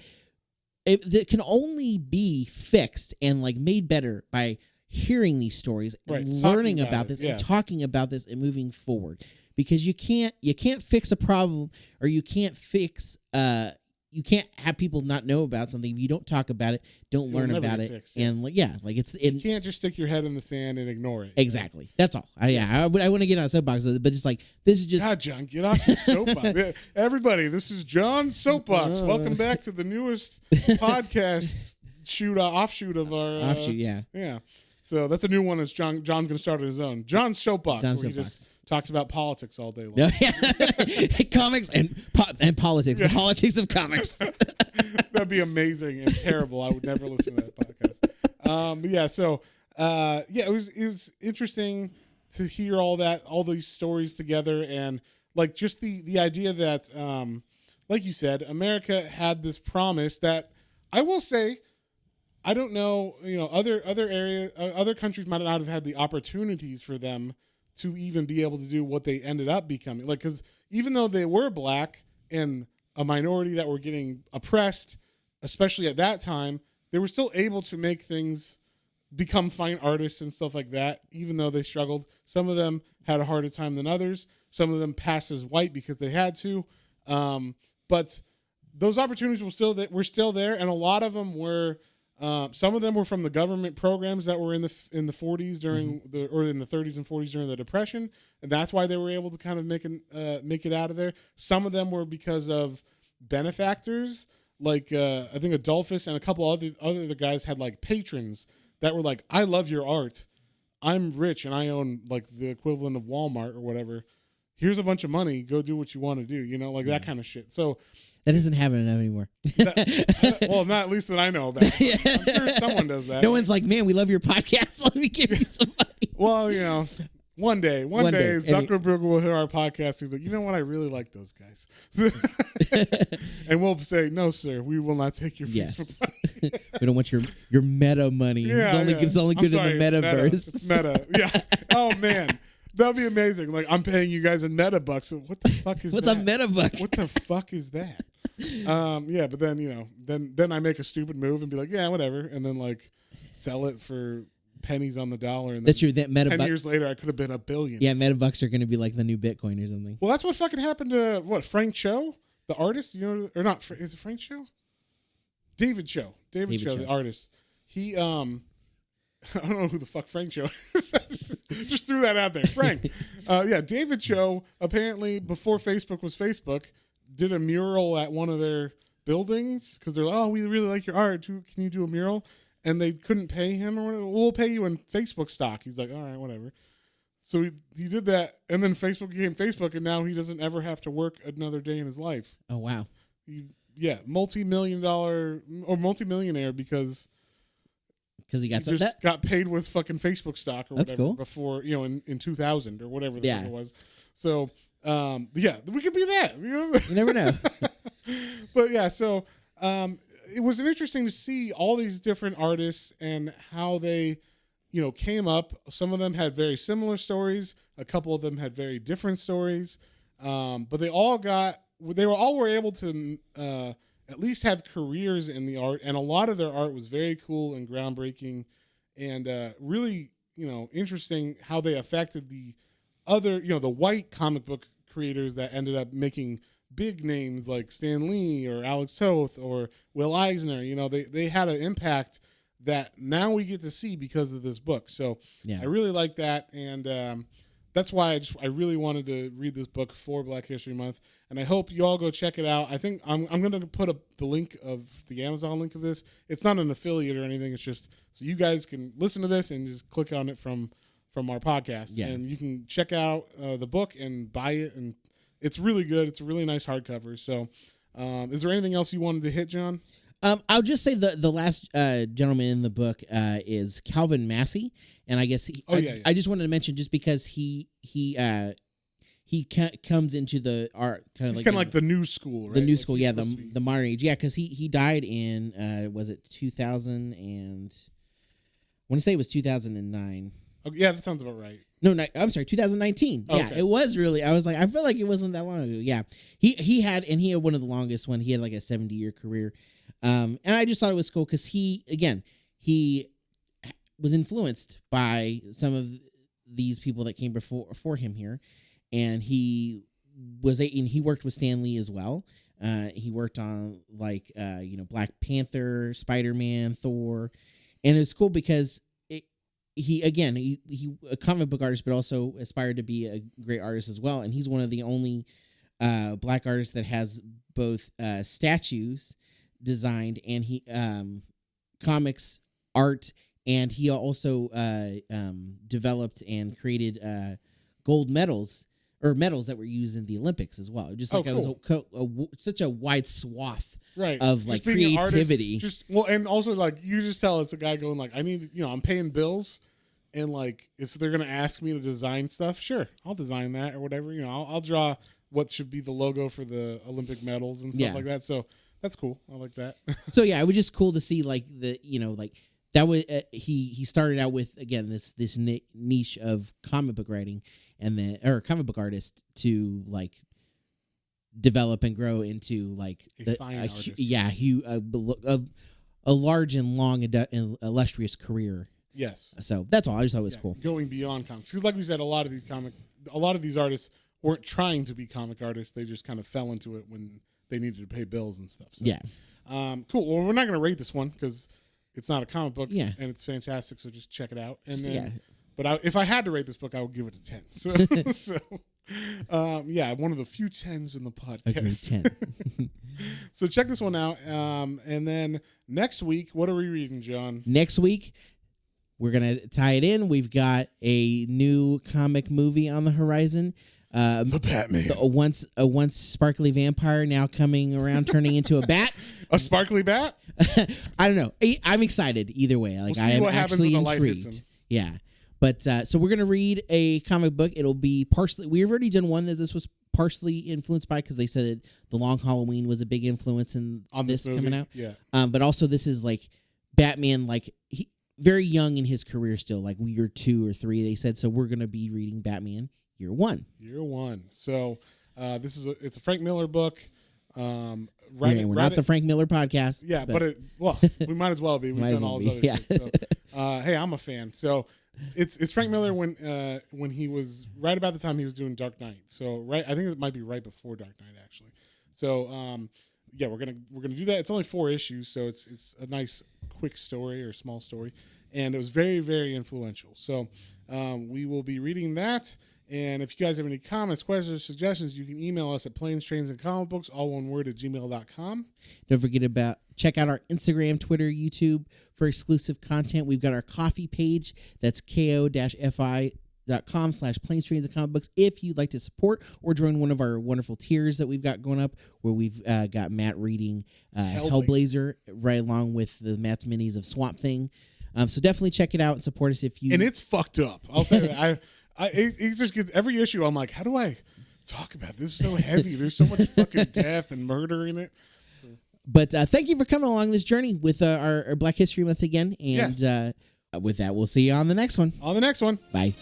can only be fixed and made better by hearing these stories and learning about this and talking about this and moving forward, because you can't fix a problem, or you can't you can't have people not know about something if you don't talk about it, don't learn about it, and you can't just stick your head in the sand and ignore it. Exactly. That's all. I want to get on a soapbox with it, but just this is just God, John, get off your soapbox. Everybody, this is John's Soapbox. Welcome back to the newest podcast offshoot of our offshoot. Yeah. So that's a new one. That's John's going to start his own John's Soapbox, where he just talks about politics all day long. Comics and politics. The politics of comics. That'd be amazing and terrible. I would never listen to that podcast. So it was interesting to hear all these stories together, and just the idea that like you said, America had this promise that I will say, I don't know, other countries might not have had the opportunities for them to even be able to do what they ended up becoming. Because even though they were black and a minority that were getting oppressed, especially at that time, they were still able to make things become fine artists and stuff like that, even though they struggled. Some of them had a harder time than others. Some of them passed as white because they had to. But those opportunities were still there, and a lot of them were. Some of them were from the government programs that were in the 40s or in the 30s and 40s during the Depression, and that's why they were able to kind of make it out of there. Some of them were because of benefactors, I think Adolphus and a couple other guys had patrons that were like, "I love your art. I'm rich and I own the equivalent of Walmart or whatever. Here's a bunch of money. Go do what you want to do." That kind of shit. So. That doesn't happen enough anymore. Well, not at least that I know about. I'm sure someone does that. No one's like, "Man, we love your podcast. Let me give you some money." Well, one day Zuckerberg will hear our podcast and be like, "You know what? I really like those guys." And we'll say, "No, sir, we will not take your Facebook money. We don't want your meta money. It's only good in the metaverse." It's meta. Yeah. Oh, man. That'd be amazing. I'm paying you guys in meta bucks. What the fuck is What's that? a meta buck? What the fuck is that? But then I make a stupid move and be like, yeah, whatever, and then sell it for pennies on the dollar. And that's true. That meta 10 years later, I could have been $1 billion. Yeah, meta bucks are going to be like the new Bitcoin or something. Well, that's what fucking happened to Frank Cho, the artist. Or not? Is it Frank Cho? David Cho, the artist. He I don't know who the fuck Frank Cho is. Just threw that out there. Frank. David Cho, apparently, before Facebook was Facebook, did a mural at one of their buildings because they're like, "Oh, we really like your art. Can you do a mural?" And they couldn't pay him or whatever. "We'll pay you in Facebook stock." He's like, "All right, whatever." So he did that, and then Facebook became Facebook, and now he doesn't ever have to work another day in his life. Oh, wow. He multi-million-dollar or multi-millionaire because he got just that. got paid with fucking Facebook stock or That's whatever cool. before, in 2000 or whatever the Yeah. fuck it was. So, we could be that. You never know. But yeah, so it was interesting to see all these different artists and how they, came up. Some of them had very similar stories. A couple of them had very different stories. But they all were able to at least have careers in the art, and a lot of their art was very cool and groundbreaking, and really, interesting how they affected the other, the white comic book creators that ended up making big names like Stan Lee or Alex Toth or Will Eisner. They had an impact that now we get to see because of this book. So I really like that, and that's why I really wanted to read this book for Black History Month, and I hope you all go check it out. I think I'm going to put up the link of the Amazon link of this. It's not an affiliate or anything. It's just so you guys can listen to this and just click on it from our podcast, and you can check out the book and buy it, and it's really good. It's a really nice hardcover. So, is there anything else you wanted to hit, John? I'll just say the last gentleman in the book is Calvin Massey, and I guess I just wanted to mention just because he comes into the art kind of like the new school, right? The new school, the modern age, because he died in was it 2000 and I want to say it was 2009. Okay, yeah, that sounds about right. No, I'm sorry, 2019. Okay. Yeah, it was really. I was like, I feel like it wasn't that long ago. Yeah, he had one of the longest one. He had like a 70-year career. And I just thought it was cool because he was influenced by some of these people that came before him here, and he worked with Stan Lee as well. He worked on Black Panther, Spider-Man, Thor, and it's cool because he a comic book artist, but also aspired to be a great artist as well. And he's one of the only Black artists that has both statues designed and he comics art, and he also developed and created gold medals that were used in the Olympics as well. Just like it was such a wide swath of like creativity. And also like you just tell it's a guy going like, I need, I'm paying bills, and like if they're gonna ask me to design stuff, sure, I'll design that or whatever. I'll draw what should be the logo for the Olympic medals and stuff like that. So that's cool. I like that. So yeah, it was just cool to see like that was he started out with again this niche of comic book writing or comic book artist to like develop and grow into like fine artist. A large and long and illustrious career. Yes. So that's all. I just thought it was cool. Going beyond comics, because like we said, a lot of these artists weren't trying to be comic artists. They just kind of fell into it when they needed to pay bills and stuff. So, yeah. Cool. Well, we're not going to rate this one because it's not a comic book. Yeah. And it's fantastic. So just check it out. And then, yeah. But if I had to rate this book, I would give it a 10. So, one of the few 10s in the podcast. 10. So check this one out. And then next week, what are we reading, John? Next week, we're going to tie it in. We've got a new comic movie on the horizon. The Batman. A once sparkly vampire now coming around, turning into a bat. A sparkly bat? I don't know. I'm excited either way. Like I am actually intrigued. Yeah. But so we're gonna read a comic book. It'll be partially. We've already done one that this was partially influenced by because they said The Long Halloween was a big influence on this coming out. Yeah. But also this is like Batman, like very young in his career still, like year 2 or 3. They said so. We're gonna be reading Batman Year 1. Year 1. So it's a Frank Miller book. We're not the Frank Miller podcast. Yeah, but we might as well be. We've done all his other shit. So, hey, I'm a fan. So it's Frank Miller when he was right about the time he was doing Dark Knight. So I think it might be right before Dark Knight actually. So we're gonna do that. It's only 4 issues, so it's a nice quick story or small story, and it was very, very influential. So we will be reading that. And if you guys have any comments, questions, or suggestions, you can email us at planes, trains, and comic books, all one word, at gmail.com. Don't forget check out our Instagram, Twitter, YouTube for exclusive content. We've got our coffee page. That's ko-fi patreon.com/planes, trains, and comic books if you'd like to support or join one of our wonderful tiers that we've got going up, where we've got Matt reading Hellblazer right along with the Matt's minis of Swamp Thing. So definitely check it out and support us if you. And it's fucked up. I'll say that. It just gets every issue. I'm like, how do I talk about it? This is so heavy. There's so much fucking death and murder in it. But thank you for coming along this journey with our Black History Month again. And with that, we'll see you on the next one. On the next one. Bye.